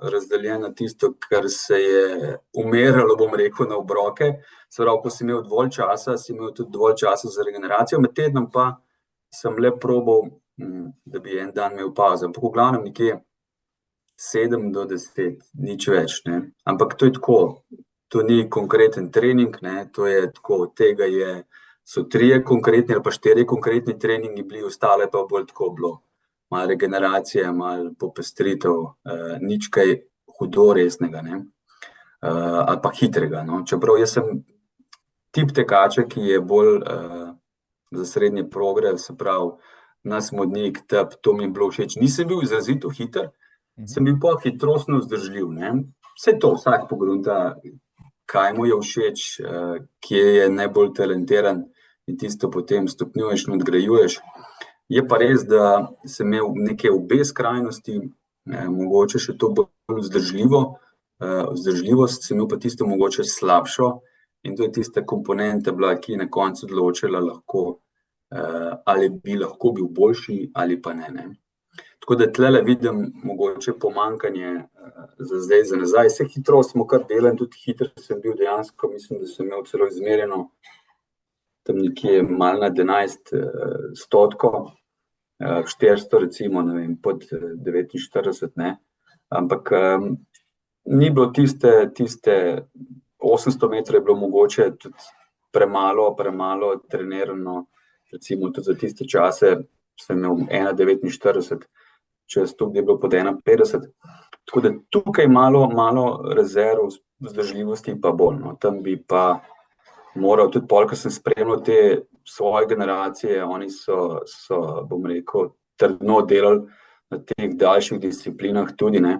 razdeljen na tisto, kar se je umiralo, bom rekel, na obroke. Se pravi, ko si imel dovolj časa, si imel tudi dovolj časa za regeneracijo, med tednom pa sem le probal, da bi en dan imel pauzo. Ampak v glavnem nekje 7 do 10, nič več, ne. Ampak to je tako, to ni konkreten trening, ne, to je tako, od tega so 3 konkretni ali pa 4 konkretni treningi bili, ostale pa bolj tako bilo. Malo regeneracije, malo popestritev, nič kaj hudo resnega, ne. Ali pa hitrega, no. Čeprav jaz sem tip tekača, ki je bolj za srednje progre, se pravi, na smodnik, to mi je bilo všeč. Nisem bil izrazito hiter, sem bil pa hitrostno vzdržljiv, ne. Vse to, vsak pogrunta, kaj mu je všeč, kje je najbolj talentiran in tisto potem stopnjuješ in nadgrajuješ. Je pa res, da sem imel neke obe skrajnosti, mogoče še to bolj vzdržljivost, sem imel pa tisto mogoče slabšo in to je tista komponenta bila, ki je na koncu odločila lahko, ali bi lahko bil boljši ali pa ne. Tako da tlele vidim mogoče pomanjkanje za zdaj, za nazaj. Vse hitrost smo kar delali, tudi hiter sem bil dejansko, mislim, da sem imel celo izmerjeno tam nekje malo nad 11 stotkov, 400 recimo, ne vem, pod 49, ne. Ampak ni bilo tiste 800 metrov je bilo mogoče tudi premalo trenirano, recimo tudi za tiste čase sem imel 1,49, čez to je bilo pod 1,50. Tako da tukaj malo rezerv vzdržljivosti pa bolj, no. Tam bi pa moral tudi pol, ko sem spremljal te svoje generacije, oni so, bom rekel, trdno delali na teh daljših disciplinah tudi, ne.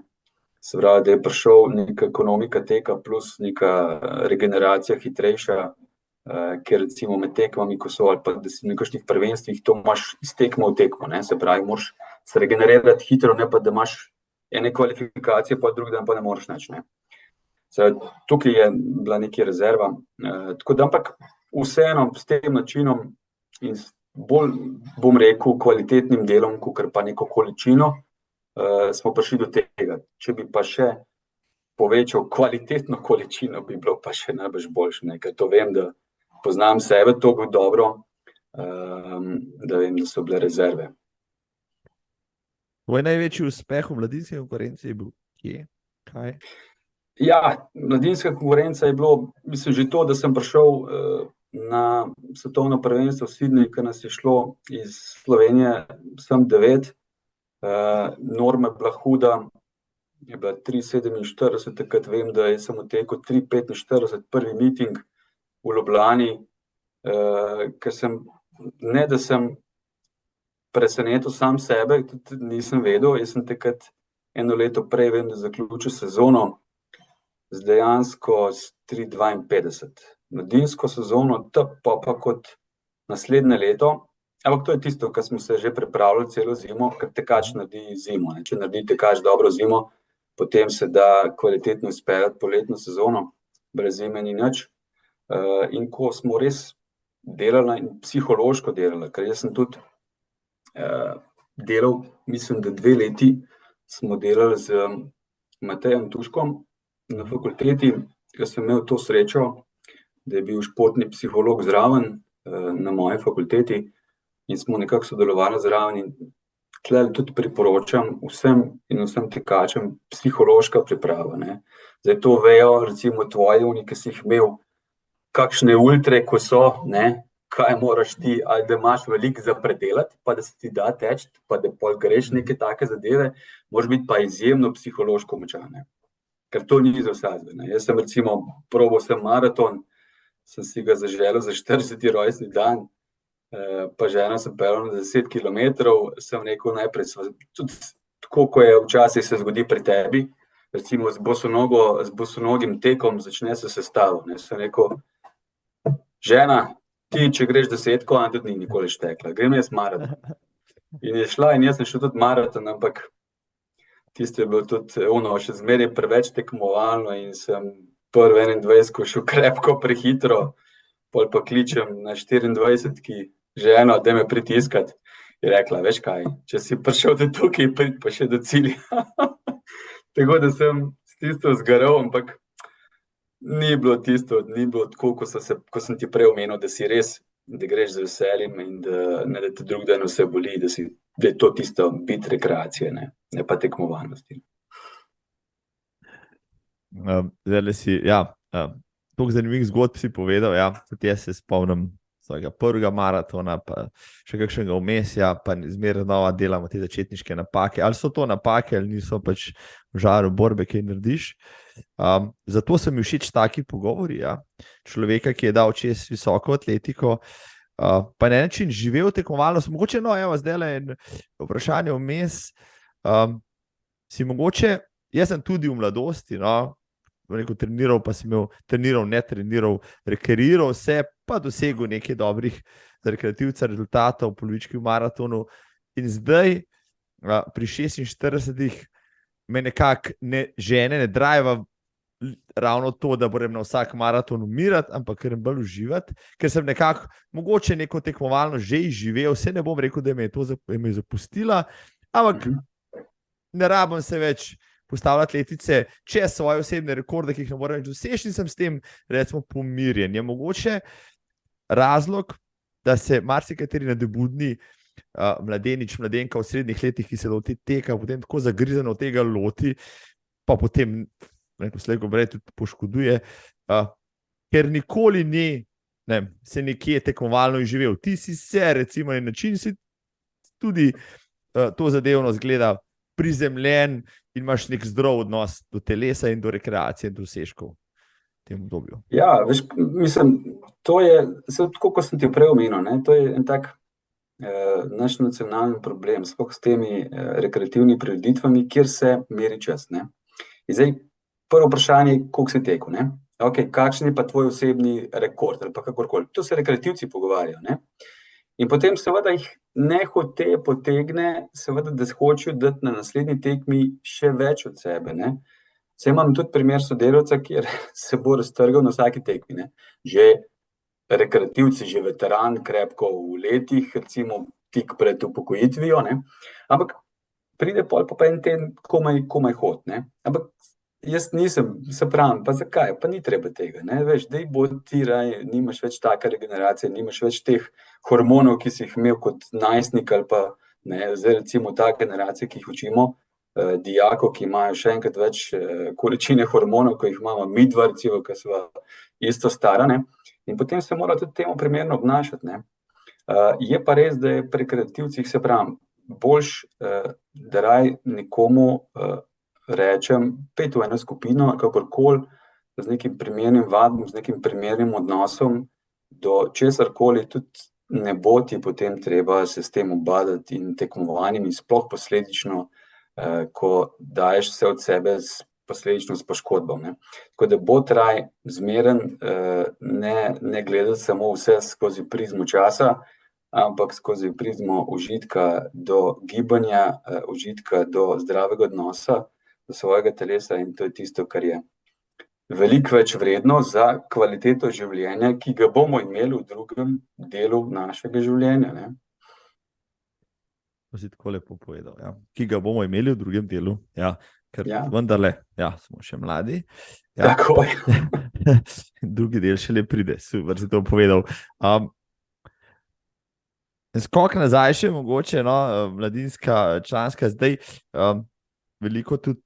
Se pravi, da je prišel neka ekonomika teka plus neka regeneracija hitrejša, ker recimo med tekmami, ko so ali pa da si na kakšnih prvenstvih, to imaš iz tekmo v tekmo, ne. Se pravi, moraš se regenerirati hitro, ne pa da imaš ene kvalifikacije, pa drugi dan pa ne moreš nič, ne. Tukaj je bila nekaj rezerva, tako da, ampak vseeno s tem načinom in bolj, bom rekel, kvalitetnim delom, kakor pa neko količino, smo prišli do tega. Če bi pa še povečal kvalitetno količino, bi bilo pa še najbrž boljše, ne, ker to vem, da poznam sebe toliko dobro, da vem, da so bile rezerve. Tvoj največji uspeh v mladinski konkurenci je bil kje? Kaj? Ja, mladinska konkurenca je bilo, mislim, že to, da sem prišel na svetovno prvenstvo v Sydney, ko nas je šlo iz Slovenije sem 9, norma je bila huda, je bila 3,47, takrat vem, da sem otekel 3,45, prvi miting v Ljubljani, ker sem, ne da sem presenetil sam sebe, tudi nisem vedel, jaz sem takrat eno leto prej, vem, da zaključil sezono z dejansko s 3,52. Mladinsko sezono, pa kot naslednje leto, ampak to je tisto, kar smo se že pripravljali celo zimo, ker tekač naredi zimo, ne. Če naredi tekač dobro zimo, potem se da kvalitetno izpeljati poletno sezono, brez zime ni nič. In ko smo res delali in psihološko delali, ker jaz sem tudi delal, mislim, da 2 leti smo delali z Matejem Tuškom na fakulteti, ker sem imel to srečo, da je bil športni psiholog zraven na moji fakulteti in smo nekako sodelovali zraven in tle tudi priporočam vsem tekačem psihološka priprava, ne. Zdaj to vejo recimo tvoji oni, ki si jih imel kakšne ultre, ko so, ne, kaj moraš ti, ali da imaš veliko za predelati, pa da se ti da teči, pa da pol greš neke take zadeve, moraš biti pa izjemno psihološko močan, ne. Ker to ni za vsakega, ne. Jaz sem recimo probal maraton, sem si ga zaželel za 40. rojstni dan, pa žena sem peljal na 10 kilometrov, sem rekel najprej, tudi tako, ko je včasih se zgodi pri tebi, recimo z bosonogim tekom začne se sestavljati, ne, sem rekel, žena, ti, če greš 10, ona tudi ni nikoli štekla, grem jaz maraton. In je šla in jaz sem šel tudi maraton, ampak tisto je bilo tudi še zmeraj preveč tekmovalno in sem prvi 21 šel krepko prehitro, pol pa kličem na 24, ki ženo, da me pritiskati. Je rekla, veš kaj, če si prišel do tukaj, prid pa še do cilja. Tako da sem s tisto zgaral, ampak ni bilo tako, ko sem ti prej omenil, da si res, da greš z veseljem in da te drug dan vse boli, da je to tisto bit rekreacije, ne pa tekmovalnosti. Zdaj si, toliko zanimivih zgodb si povedal, tudi jaz se spomnim svojega prvega maratona, pa še kakšnega vmes, pa zmeraj znova delamo te začetniške napake. Ali so to napake, ali niso pač v žaru borbe, kaj narediš. Zato so mi všeč taki pogovori, človeka, ki je dal čez visoko atletiko, pa na način živel tekmovalnost. Mogoče, zdaj le vprašanje vmes, si mogoče, jaz sem tudi v mladosti, treniral, pa sem treniral, rekreiral vse, pa dosegel nekaj dobrih za rekreativca rezultatov v polovički v maratonu. In zdaj, pri 46 me nekako ne driva ravno to, da moram na vsak maraton umirati, ampak ker bolj uživati, ker sem nekako mogoče neko tekmovalno že izživel, vse ne bom rekel, da me je zapustila, ampak ne rabim se več postavljati letvice čez svoje osebne rekorde, ki jih ne morem več doseči, in sem s tem, recimo, pomirjen. Je mogoče razlog, da se marsikateri nadobudni mladenič, mladenka v srednjih letih, ki se loti teka, potem tako zagrizeno tega loti, pa potem tudi poškoduje, ker nikoli se nekje tekmovalno izživel. Ti si se, recimo, na način si tudi to zadevno zgleda prizemljen in imaš nek zdrav odnos do telesa in do rekreacije in dosežkov v tem obdobju. Ja, veš, mislim, to je, tako kot sem ti prej omenil, to je en tak naš nacionalni problem, sploh s temi rekreativnimi prireditvami, kjer se meri čas. In zdaj, prvo vprašanje, koliko si tekel, Okay, kakšen je pa tvoj osebni rekord ali pa kakorkoli. To se rekreativci pogovarjajo, In potem seveda jih nehote potegne, seveda, da hočejo dati na naslednji tekmi še več od sebe, Saj imam tudi primer sodelavca, kjer se bo raztrgal na vsaki tekmi, Že rekreativci, že veteran, krepko v letih, recimo tik pred upokojitvijo, Ampak pride pol pa en teden komaj hod, Ampak jaz nisem, se pravim, pa zakaj, pa ni treba tega, veš, daj bo ti raj, nimaš več taka regeneracija, nimaš več teh hormonov, ki si jih imel kot najstnik ali pa, zdaj recimo ta generacija, ki jih učimo, dijakov, ki imajo še enkrat več količine hormonov, ko jih imamo midva, recimo, ki so isto stara, In potem se mora tudi temu primerno obnašati, Je pa res, da je pri kreativcih, se pravim, boljš, da raj nekomu rečem, pet v eno skupino, kakorkoli, z nekim primernim vadbom, z nekim primernim odnosom do česarkoli, tudi ne bo ti potem treba se s tem ubadati in tekmovanjem in sploh posledično, ko daješ vse od sebe posledično s poškodbom. Tako da bo traj zmeren, ne gledati samo vse skozi prizmo časa, ampak skozi prizmo užitka do gibanja, užitka do zdravega odnosa do svojega telesa, in to je tisto, kar je veliko več vredno za kvaliteto življenja, ki ga bomo imeli v drugem delu našega življenja. To si tako lepo povedal, ki ga bomo imeli v drugem delu, ker vendarle, smo še mladi. Tako je. Drugi del šele pride, super si to povedal. Skok nazaj še mogoče, mladinska članska, zdaj veliko tudi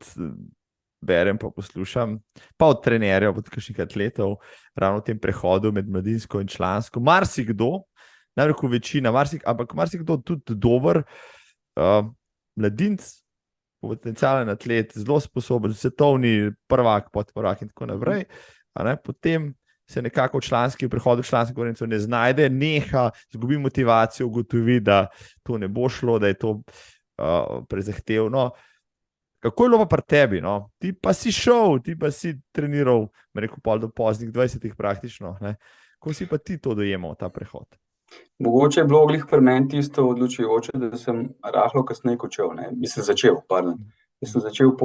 berem pa poslušam, pa od trenerjev, od kakšnih atletov, ravno v tem prehodu med mladinsko in člansko. Marsikdo, najveliko večina, ampak marsikdo tudi dober mladinc, potencialen atlet, zelo sposoben, svetovni prvak, podprvak in tako naprej. Potem se nekako v prehodu v člansko konkurenco ne znajde, neha, izgubi motivacijo, ugotovi, da to ne bo šlo, da je to prezahtevno. Kako je bilo pa pri tebi? No? Ti pa si šel, ti pa si treniral, rekel pol do poznih 20 praktično. Ne? Kako si pa ti to dojemal, ta prehod? Mogoče je bilo glih pri meni tisto odločujoče, da sem rahlo kasneje začel. Jaz sem začel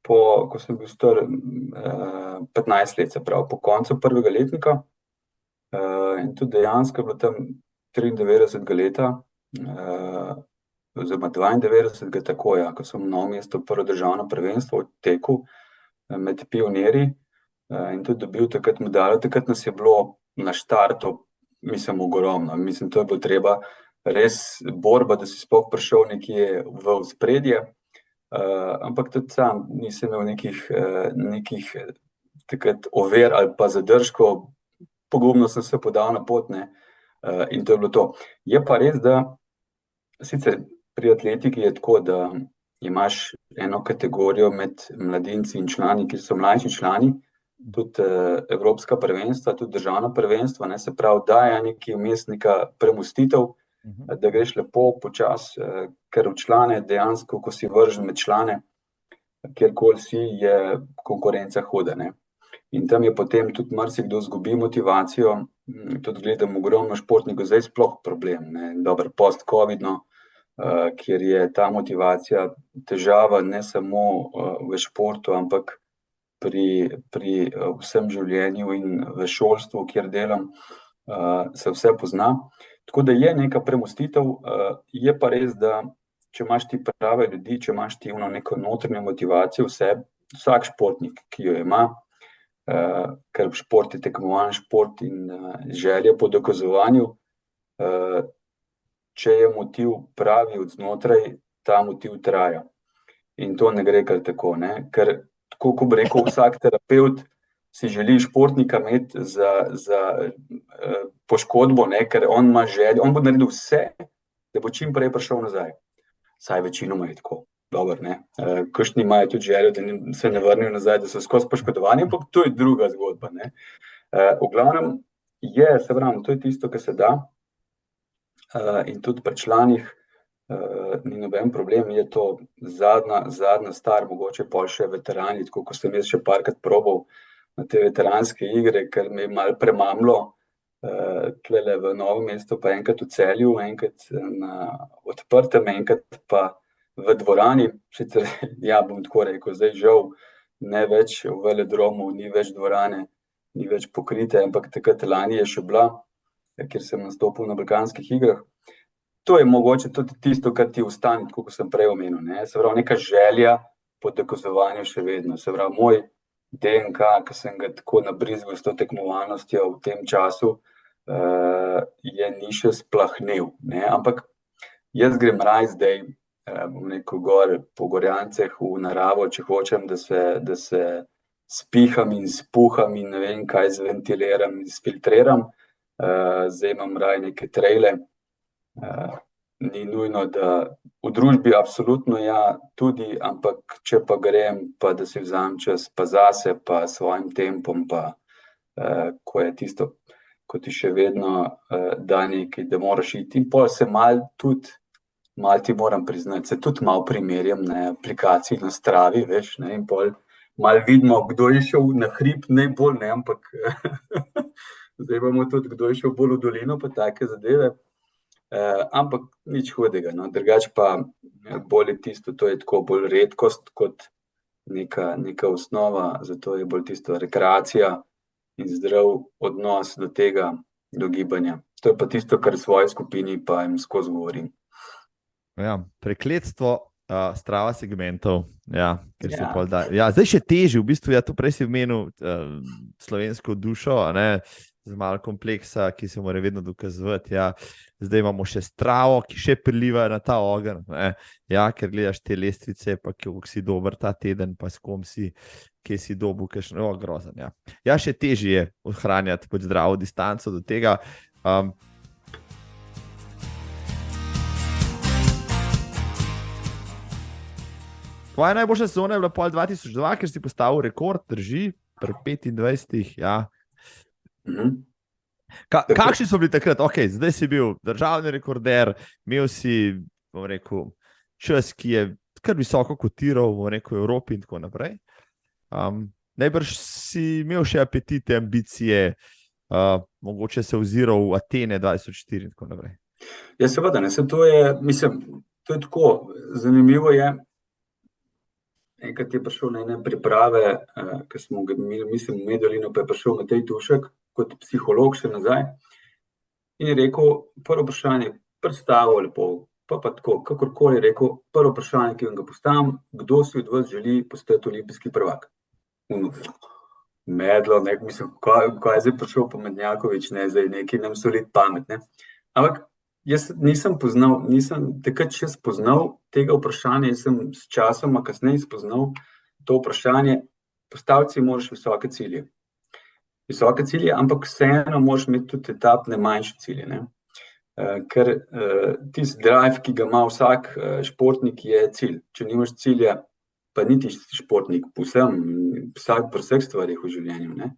ko sem bil star 15 let, se pravi, po koncu prvega letnika. In tudi dejansko je bilo tam 93 leta, oziroma 92, tako ja, ko sem v Novem mestu prvo državno prvenstvo v teku med pionirji in tudi dobil takrat medaljo. Takrat nas je bilo na štartu, mislim, ogromno. Mislim, to je bilo treba res borba, da si sploh prišel nekje v ospredje. Ampak tudi sam nisem imel nekih takrat ovir ali pa zadržkov. Pogumno sem se podal na pot, ne, in to je bilo to. Je pa res, da sicer pri atletiki je tako, da imaš eno kategorijo med mladinci in člani, ki so mlajši člani, tudi evropska prvenstva, tudi državna prvenstva, ne, se pravi, da je nekaj vmes neka premostitev, da greš lepo počas, ker v člane dejansko, ko si vržen med člane, kjerkoli si, je konkurenca huda, ne. In tam je potem tudi marsikdo izgubi motivacijo, tudi gledam ogromno športnikov, zdaj sploh problem, ne, dobro, post-covidno, kjer je ta motivacija težava ne samo v športu, ampak pri vsem življenju in v šolstvu, kjer delam, se vse pozna. Tako da je neka premostitev, je pa res, da če imaš ti prave ljudi, če imaš ti neko notranjo motivacijo vsak športnik, ki jo ima, ker šport je tekmovalni šport in želja po dokazovanju, če je motiv pravi od znotraj, ta motiv traja. In to ne gre kar tako, ne, ker tako, ko bi rekel, vsak terapevt si želi športnika imeti za poškodbo, ne, ker on ima željo, on bo naredil vse, da bo čim prej prišel nazaj. Saj večinoma je tako, dobro, ne. Kakšni imajo tudi željo, da se ne vrnejo nazaj, da so skozi poškodovani, ampak to je druga zgodba, ne. V glavnem se pravim, to je tisto, kar se da, in tudi pri članih ni noben problem, je to zadnja star, mogoče pol še veterani, tako ko sem jaz še parkrat probal na te veteranske igre, ker me je malo premamlo, tlele v Novem mestu, pa enkrat v Celju, enkrat na odprtem, enkrat pa v dvorani, sicer, ja, bom tako rekel, zdaj žal ne več v velodromu, ni več dvorane, ni več pokrite, ampak takrat lani je še bila, kjer sem nastopil na balkanskih igrah. To je mogoče tudi tisto, kar ti ostane, tako kot sem prej omenil, ne. Se pravi, neka želja po dokazovanju še vedno. Se pravi, moj DNK, ki sem ga tako nabrizgal s to tekmovalnostjo v tem času, je ni še splahnel, ne. Ampak jaz grem raje zdaj, bom rekel, gor po Gorjancih v naravo, če hočem, da se spiham in spuham in ne vem kaj zventiliram in sfiltriram. Zdaj imam raje neke trejle. Ni nujno, da v družbi absolutno ja, tudi, ampak če pa grem, pa da si vzamem čas pa zase, pa svojim tempom, pa ko je tisto, ko ti še vedno da nekaj, da moraš iti. In pol se malo ti moram priznati, se tudi malo primerjam na aplikaciji na Stravi, veš, ne, in pol malo vidimo, kdo je šel na hrib, najbolj, ne, ampak zdaj bomo tudi, kdo je šel bolj v dolino, pa take zadeve. Ampak nič hudega, no, drugače pa bolj je tisto, to je tako bolj redkost kot neka osnova, zato je bolj tisto rekreacija in zdrav odnos do tega, do gibanja. To je pa tisto, kar v svoji skupini pa jim skozi govorim. Ja, prekletstvo Strava segmentov, ja, ker se pol da. Ja, zdaj še težje, v bistvu, ja, to prej si omenil slovensko dušo, ne, z malo kompleksa, ki se mora vedno dokazovati, ja. Zdaj imamo še Stravo, ki še priliva na ta ogenj, ne, ja, ker gledaš te lestvice, pa kako si dober ta teden, pa s kom si, kje si dobil, kakšno, grozen, ja. Ja, še težje je ohranjati pač zdravo distanco do tega. Tvoja najboljša sezona je bila pol 2002, ker si postavil rekord, drži, pri 25, ja. Mhm. Kakšni so bili takrat? Okay, zdaj si bil državni rekorder, imel si, bom rekel, čas, ki je kar visoko kotiral v Evropi in tako naprej. Najbrž si imel še apetite, ambicije, mogoče se oziral v Atene 2004 in tako naprej. Ja, seveda, ne, to je tako, zanimivo je, enkrat je prišel na ene priprave, ki smo ga imeli, mislim, v Medulinu, pa je prišel Matej Tušek kot psiholog še nazaj in je rekel, prvo vprašanje, predstavo lepo, pa tako, kakorkoli je rekel, prvo vprašanje, ki vam ga postavim, kdo si od vas želi postati olimpijski prvak? Medlo, mislim, kaj je zdaj prišel Pametnjakovič, ne, zdaj neki nam solid pamet, ne. Ampak jaz nisem takrat še spoznal tega vprašanja, jaz sem s časoma kasneje spoznal to vprašanje, postaviti si moraš visoke cilje. Visoke cilje, ampak vseeno moraš imeti tudi etapne manjše cilje, ne. Ker tisti drive, ki ga ima vsak športnik, je cilj. Če nimaš cilja, pa niti športnik, pri vseh stvarih v življenju, ne.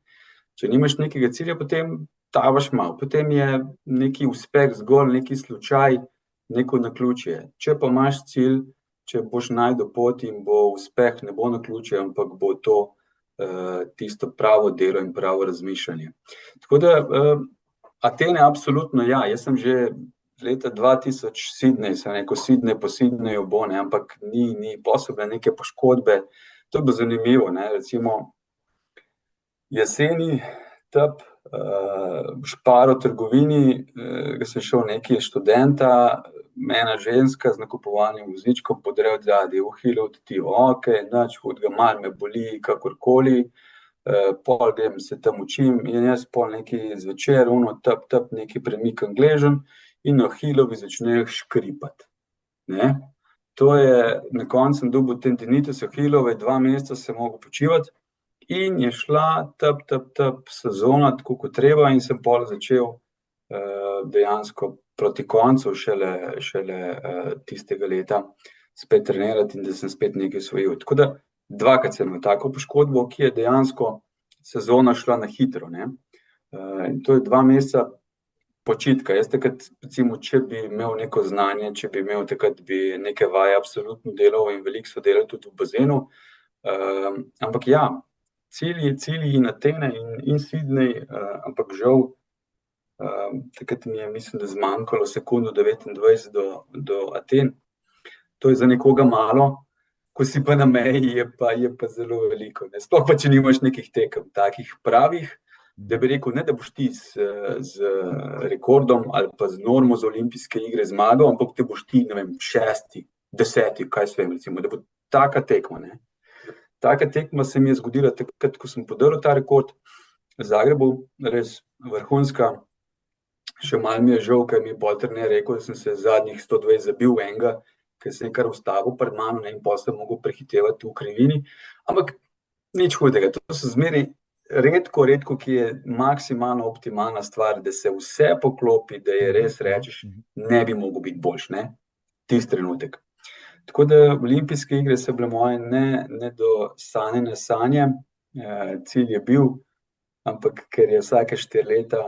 Če nimaš nekega cilja, potem tavaš malo, potem je neki uspeh zgolj neki slučaj, neko naključje. Če pa imaš cilj, če boš našel pot in bo uspeh, ne bo naključje, ampak bo to tisto pravo delo in pravo razmišljanje. Tako da Atene absolutno ja, jaz sem že leta 2000 Sydney, sem rekel Sydney po Sydneyju bo, ne, ampak ni posebne neke poškodbe. To je bilo zanimivo, ne, recimo jeseni tap Špar v trgovini, ga sem šel nekaj študenta, ena ženska z nakupovalnim vozičkom podrejo zadaj, uhilo ti, nič hudega, malo me boli, kakorkoli, pol grem se tam učim in jaz pol nekaj zvečer, tap, nekaj premikam gležem in na hilovi začnejo škripati, ne. To je, na koncu sem dobil tendinitis ahilove, 2 meseca sem mogel počivati in je šla tap sezona, tako kot treba in sem pol začel dejansko proti koncu šele tistega leta spet trenirati in da sem spet nekaj osvojil. Tako da 2krat sem imel tako poškodbo, ki je dejansko sezona šla na hitro, ne. In to je 2 meseca počitka. Jaz takrat, recimo, če bi imel neko znanje, če bi imel takrat bi neke vaje absolutno delal in veliko so delali tudi v bazenu. Ampak ja, cilji in Atene in Sydney, ampak žal takrat mi je, mislim, da zmanjkalo sekundo 29 do Aten. To je za nekoga malo, ko si pa na meji, je pa zelo veliko, ne. Sploh pa, če nimaš nekih tekem, takih pravih, da bi rekel, ne da boš ti z rekordom ali pa z normo z olimpijske igre zmagal, ampak da boš ti, ne vem, 6., 10., kaj se vem, recimo, da bo taka tekma, ne. Taka tekma se mi je zgodila takrat, ko sem podrl ta rekord v Zagrebu, res vrhunska. Še malo mi je žal, ker mi je pol trener rekel, da sem se zadnjih 120 zabil v enega, ker se je kar ustavil pred mano, ne, in pol sem mogel prehitevati v krivini. Ampak nič hudega, to so zmeraj redko, ki je maksimalno optimalna stvar, da se vse poklopi, da je res rečeš, ne bi mogel biti boljši, ne, tisti trenutek. Tako da olimpijske igre so bile moje ne do sanjane sanje, cilj je bil, ampak ker je vsake 4 leta,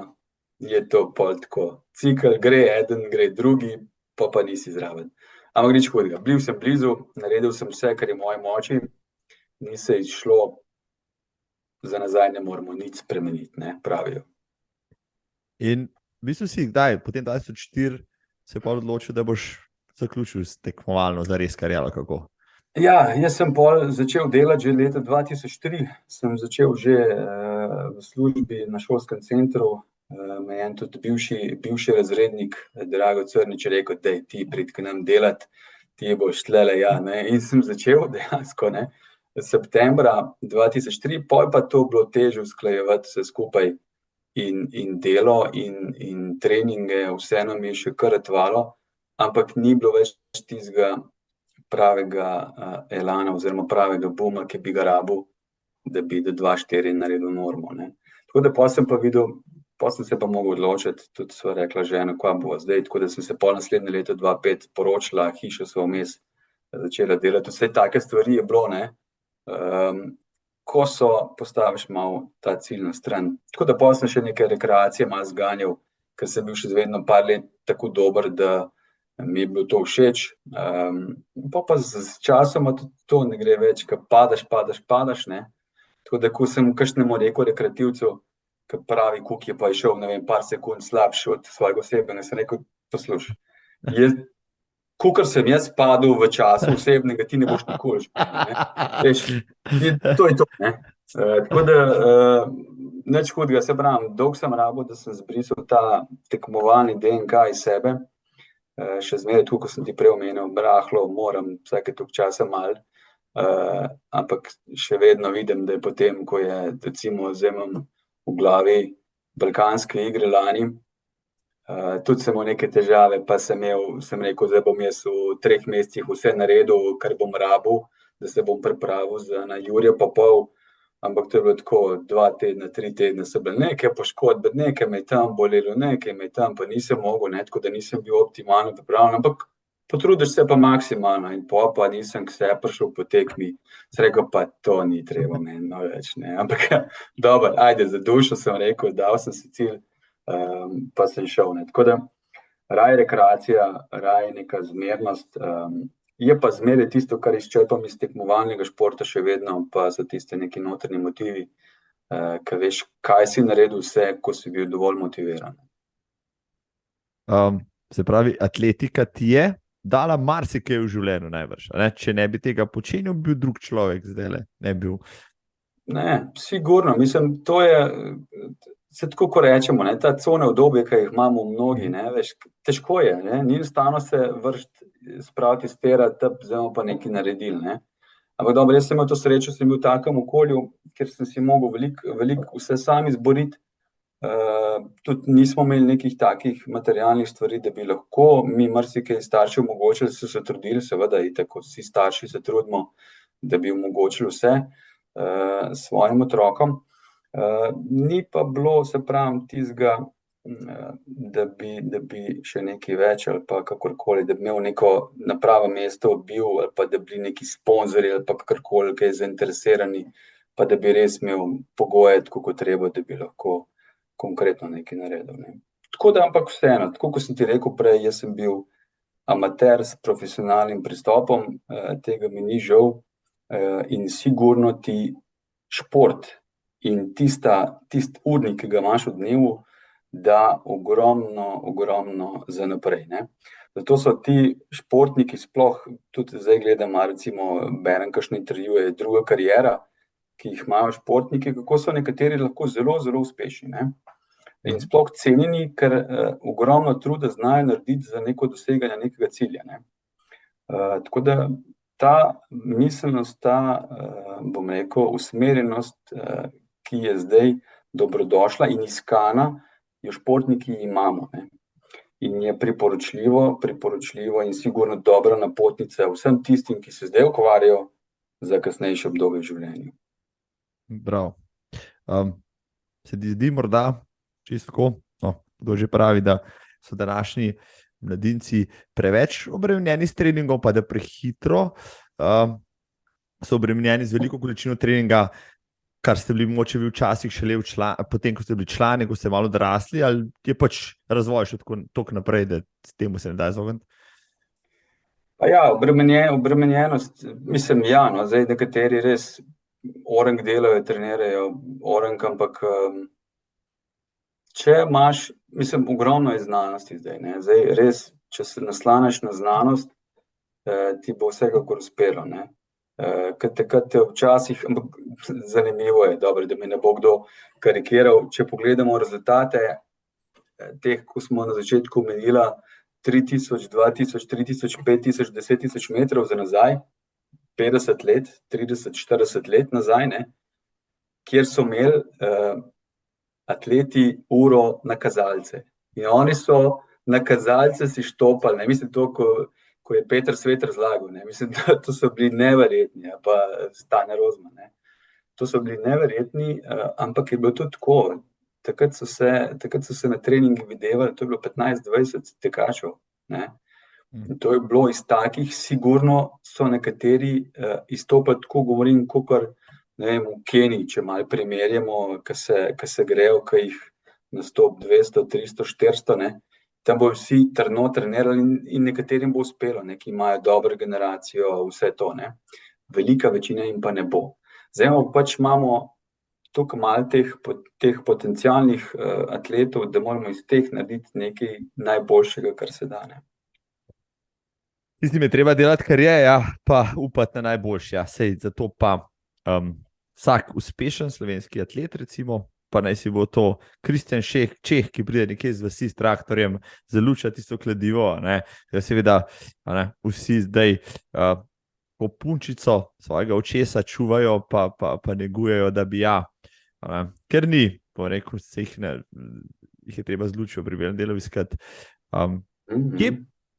je to pol tako, cikel, gre eden, gre drugi, pa nisi zraven. Ampak nič hudega, bil sem blizu, naredil sem vse, kar je v moji moči, ni se izšlo, za nazaj ne moremo nič spremeniti, ne, pravijo. In v bistvu si kdaj, potem 2004, se pa odločil, da boš zaključil s tekmovalno zares kariero, kako? Ja, jaz sem pol začel delati že leta 2003, sem začel že v službi na šolskem centru, me je en tudi bivši razrednik, Drago Crnič, rekel, daj ti pridi k nam delati, ti boš tlele, ja, ne, in sem začel dejansko, ne, septembra 2003, pol pa to bilo težje usklajevati vse skupaj in delo in treninge, vseeno mi je še kar ratovalo, ampak ni bilo več tistega pravega elana oziroma pravega buma, ki bi ga rabil, da bi do 2-4 naredil normo, ne. Tako da pol sem pa videl, pol sem se pa mogel odločiti, tudi sva rekla žena, kva bova zdaj, tako da sem se pol naslednje leto 2005 poročila, hišo sva vmes začela delati, vse take stvari je bilo, ne. ko postaviš malo ta cilj na stran. Tako da potem sem še neke rekreacije malo zganjal, ker sem bil še vedno par let tako dober, da mi je bilo to všeč. Pa z časom to ne gre več, ker padaš, ne. Tako da, ko sem kakšnemu rekel rekreativcu, ki pravi, koliko je pa šel, ne vem, par sekund slabši od svojega osebnega, sem rekel, poslušaj, kakor sem jaz padel v času osebnega, ti ne boš nikoli šel, veš, to je to, ne. Tako da, nič hudega, se pravim, dolgo sem rabil, da sem zbrisal ta tekmovalni DNK iz sebe, še zmeraj tako, kot sem ti prej omenil, rahlo moram vsake toliko časa malo, ampak še vedno vidim, da je potem, ko je, recimo, zdaj imam v glavi balkanske igre lani, tudi sem imel neke težave, pa sem rekel, da bom jaz v 3 mesecih vse naredil, kar bom rabil, da se bom pripravil na jurja pa pol, ampak to je bilo tako, 2 tedna, 3 tedna so bile neke poškodbe, nekaj me je tam bolelo, nekaj me je tam, pa nisem mogel, ne, tako da nisem bil optimalno pripravljen, ampak potrudiš se pa maksimalno in pa nisem k sebi prišel po tekmi, sem rekel, pa to ni treba meni, no več, ne, ampak dobro, ajde, za dušo sem rekel, dal sem si cilj, pa sem šel, ne, tako da raje rekreacija, raje neka zmernost, je pa zmeraj tisto, kar izčrpam iz tekmovalnega športa še vedno, pa so tiste neki notranji motivi, ker veš, kaj si naredil vse, ko si bil dovolj motiviran. Se pravi, atletika ti je dala marsikaj v življenju najbrž, ne? Če ne bi tega počenil, bil drug človek zdajle, ne bil. Ne, sigurno, mislim, to je, se tako ko rečemo, ne, ta cona obdobje, ki jih imamo mnogi, ne, veš, težko je, ne, ni enostavno se spraviti iz tera, zdaj bomo pa nekaj naredili, ne. Ampak dobro, jaz sem imel to srečo, sem bil v takem okolju, kjer sem si mogel veliko vse sam izboriti, tudi nismo imeli nekih takih materialnih stvari, da bi lahko mi marsikaj staršev omogočili, so se trudili, seveda, itak, kot vsi starši se trudimo, da bi omogočili vse svojim otrokom. Ni pa bilo, se pravim, tistega, da bi še nekaj več ali pa kakorkoli, da bi imel neko na pravem mestu bil ali pa da bi bili neki sponzorji ali pa kakorkoli, ki je zainteresirani, pa da bi res imel pogoje tako kot treba, da bi lahko konkretno nekaj naredil, ne. Tako da, ampak vseeno, tako kot sem ti rekel prej, jaz sem bil amater s profesionalnim pristopom, tega mi ni žal, in sigurno ti šport in tisti urnik, ki ga imaš v dnevu, da ogromno za naprej, ne. Zato so ti športniki sploh, tudi zdaj gledam, recimo berem kakšne intervjuje, druga kariera, ki jih imajo športniki, kako so nekateri lahko zelo, zelo uspešni, ne. In sploh cenjeni, ker ogromno truda znajo narediti za neko doseganje nekega cilja, ne. Tako da ta miselnost, bom rekel, usmerjenost, ki je zdaj dobrodošla in iskana, jo športniki imamo, ne. In je priporočljivo in sigurno dobra napotnica vsem tistim, ki se zdaj ukvarjajo za kasnejše obdobje v življenju. Bravo. Se ti zdi morda čisto tako, kdo že pravi, da so današnji mladinci preveč obremenjeni s treningom, pa da prehitro so obremenjeni z veliko količino treninga, kar ste bili mogoče včasih šele potem, ko ste bili člani, ko ste malo odrasli, ali je pač razvoj še tako naprej, da temu se ne da izogniti? Pa ja, obremenjenost, mislim, ja, no, zdaj nekateri res orenk delajo, trenirajo orenk, ampak če imaš, mislim, ogromno je znanosti zdaj, ne, zdaj res, če se naslaneš na znanost, ti bo vsekakor uspelo, ne. Ker takrat včasih, ampak zanimivo je, dobro, da me ne bo kdo karikiral, če pogledamo rezultate teh, ko smo na začetku menila 3000, 2000, 3000, 5000, 10 000 metrov za nazaj, 50 let, 30, 40 let nazaj, ne, kjer so imeli atleti uro na kazalce. In oni so na kazalce si štopali, ne, mislim to, ko je Peter Svet razlagal, ne, mislim, da to so bili neverjetni, pa Stane Rozman, ne. To so bili neverjetni, ampak je bilo tudi tako, takrat so se na treningi videvali, to je bilo 15-20 tekačev, ne. In to je bilo iz takih, sigurno so nekateri izstopali, tako govorim, kakor ne vem, v Keniji, če malo primerjamo, ki se grejo, ki jih nastop 200, 300, 400, ne, tam bo vsi trdno trenirali in nekaterim bo uspelo, ne, ki imajo dobro generacijo, vse to, ne. Velika večina jim pa ne bo. Zdaj pač imamo toliko malo teh potencialnih atletov, da moramo iz teh narediti nekaj najboljšega, kar se da, ne. Tistim je treba delati, kar je, ja, pa upati na najboljši. Ja. Sej, zato pa vsak uspešen slovenski atlet, recimo, pa naj si bo to Kristjan Čeh, ki pride nekje z vasi s traktorjem, zaluča tisto kladivo, ne. Seveda, ne, vsi zdaj ko punčico svojega očesa čuvajo, pa negujejo, da bi ja. Ne. Ker ni, po rekel, jih je treba z lučjo pri belem delu iskati.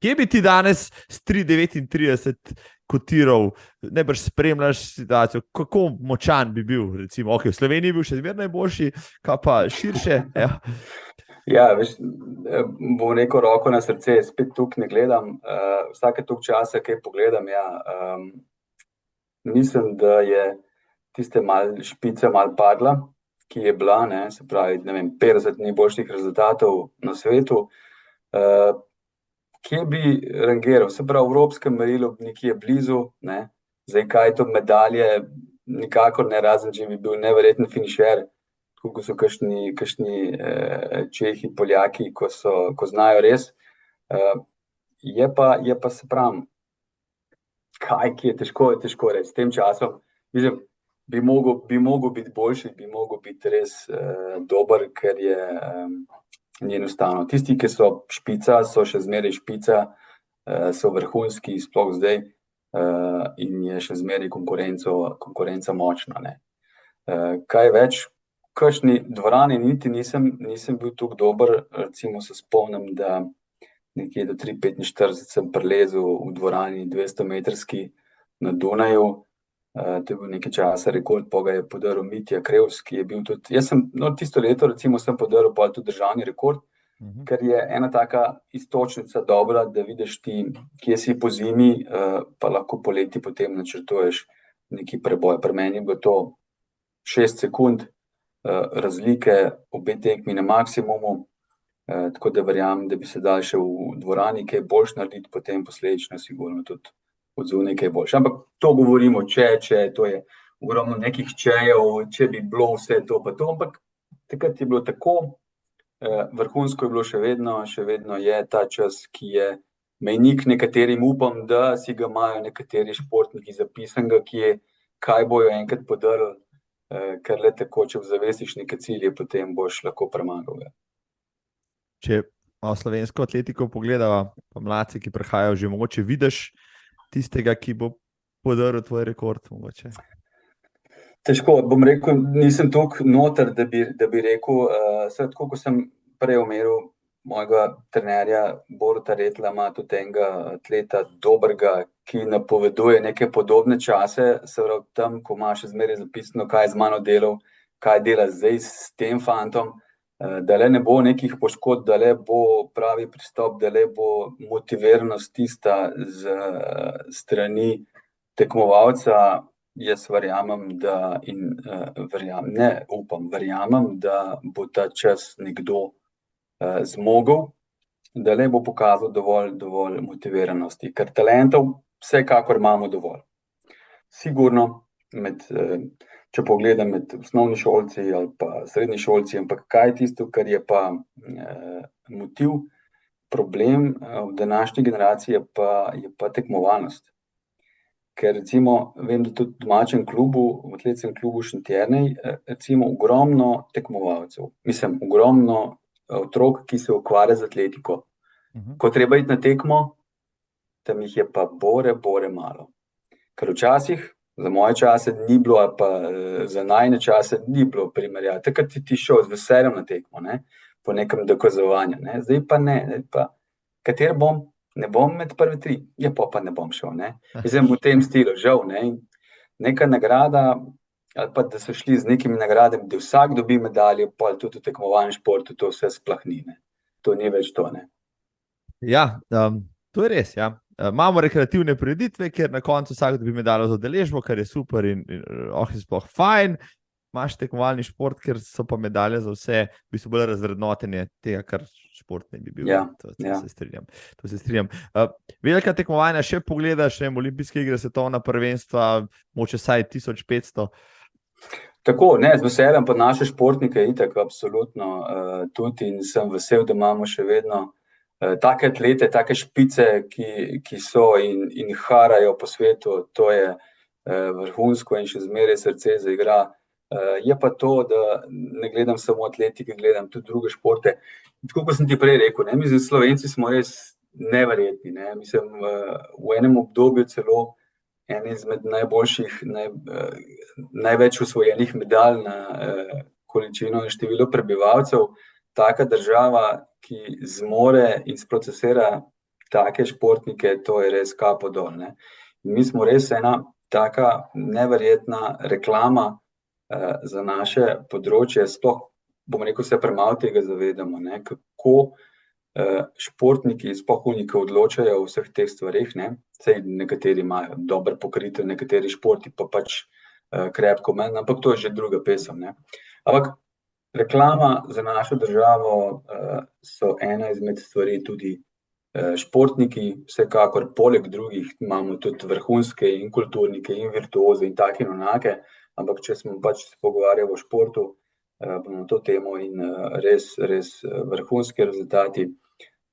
Kje bi ti danes s 3,39 kotiral, najbrž spremljaš situacijo, kako močan bi bil, recimo, v Sloveniji bil še zmeraj najboljši, kaj pa širše? Ja, veš, bom rekel roko na srce, spet tukaj ne gledam, vsake toliko časa, kaj pogledam, ja, mislim, da je tiste špica malo padla, ki je bila, ne, se pravi, ne vem, 50 najboljših rezultatov na svetu, kje bi rangiral, se pravi, v evropskem merilu nekje blizu, ne, zdaj kaj to medalje, nikakor ne, razen če bi bil neverjeten finišer, ko so kakšni Čehi, Poljaki, ko znajo res, je pa se pravim, ki je težko reči, s tem časom, mislim, bi mogel biti boljši, bi mogel biti res dober, ker je ni enostavno. Tisti, ki so špica, so še zmeraj špica, so vrhunski, sploh zdaj, in je še zmeraj konkurenca močna, ne. Kaj več, v kakšni dvorani niti nisem bil tako dober, recimo se spomnim, da nekje do 3,45 sem prilezel v dvorani 200-metrski na Dunaju, to je bil nekaj časa rekord, pa ga je podaril Mitja Krevs, ki je bil tudi, tisto leto recimo sem podaril pa tudi državni rekord, ker je ena taka iztočnica dobra, da vidiš ti, kje si po zimi, pa lahko poleti potem načrtuješ neki preboj. Pri meni je bilo to 6 sekund razlike, obe tekmi na maksimumu, tako da verjamem, da bi se dal še v dvorani kaj boljš narediti, potem posledično sigurno tudi odzunaj kaj boljš. Ampak to govorimo, če, to je ogromno nekih čejev, če bi bilo vse to pa to, ampak takrat je bilo tako, vrhunsko je bilo še vedno je ta čas, ki je mejnik nekaterim, upam, da si ga imajo nekateri športniki zapisanega, kaj bojo enkrat podarili, ker le tako, če zavestiš neke cilje, potem boš lahko premagal. Če malo slovensko atletiko pogledava, pa mladci, ki prihajajo, že mogoče vidiš tistega, ki bo podaril tvoj rekord, mogoče? Težko, bom rekel, nisem toliko noter, da bi rekel, tako, ko sem prej omenil mojega trenerja Boruta Retla, ima tudi enega atleta dobrega, ki napoveduje neke podobne čase, se pravi tam, ko ima še zmeraj zapisano, kaj je z mano delal, kaj dela zdaj s tem fantom, da le ne bo nekih poškodb, da le bo pravi pristop, da le bo motiviranost tista z strani tekmovalca. Jaz verjamem, verjamem, da bo ta čas nekdo zmogel, da le bo pokazal dovolj motiviranosti, ker talentov vsekakor imamo dovolj. Sigurno, če pogledam med osnovni šolci ali pa srednji šolci, ampak kaj je tisto, kar je pa motiv, problem v današnji generaciji je pa tekmovalnost. Ker recimo, vem, da tudi v domačem klubu, v atletskem klubu Šentjernej, recimo ogromno tekmovalcev, ogromno otrok, ki se ukvarja z atletiko. Ko treba iti na tekmo, tam jih je pa bore malo. Ker včasih, za moje čase ni bilo, ali pa za najine čase ni bilo primerjave. Takrat ti šel z veseljem na tekmo, ne, po nekem dokazovanju, ne. Zdaj pa ne, kater bom? Ne bom med prve 3, pa ne bom šel, ne. V tem stilu, žal, ne. Neka nagrada, ali pa da so šli z nekimi nagradami, da vsak dobi medaljo, pa tudi v tekmovanju športu, to vse sploh ni, ne. To ni več to, ne. Ja, to je res, ja. imamo rekreativne prireditve, kjer na koncu vsak dobi medaljo za udeležbo, kar je super in je sploh fajn. Imaš tekmovalni šport, kjer so pa medalje za vse, v bistvu bolj razvrednotenje tega, kar šport ne bi bil. Ja, to se strinjam. Velika tekmovanja še pogledaš, olimpijske igre, svetovna prvenstva, moče saj 1500. Tako, ne, z veseljem pa naše športnike itak, absolutno, tudi in sem vesel, da imamo še vedno take atlete, take špice, ki so in harajo po svetu, to je vrhunsko in še zmeraj srce zaigra. Je pa to, da ne gledam samo atletike, gledam tudi druge športe. Tako kot sem ti prej rekel, ne, mislim, Slovenci smo res neverjetni. Ne. Mislim, v enem obdobju celo en izmed najboljših, največ osvojenih medalj na količino in število prebivalcev. Taka država, ki zmore in sprocesira take športnike, to je res kapo dol. Ne. Mi smo res ena taka neverjetna reklama za naše področje, sploh, bom rekel, se premalo tega zavedamo, ne, kako športniki, sploh uniki odločajo o vseh teh stvarih, ne. Saj nekateri imajo dobro pokrito, nekateri športi pa pač krepko manj, ampak to je že druga pesem, ne. Ampak reklama za našo državo so ena izmed stvari tudi športniki, vsekakor poleg drugih imamo tudi vrhunske in kulturnike in virtuoze in take in onake. Ampak če smo pač se pogovarjali o športu, bomo to temo in res vrhunski rezultati,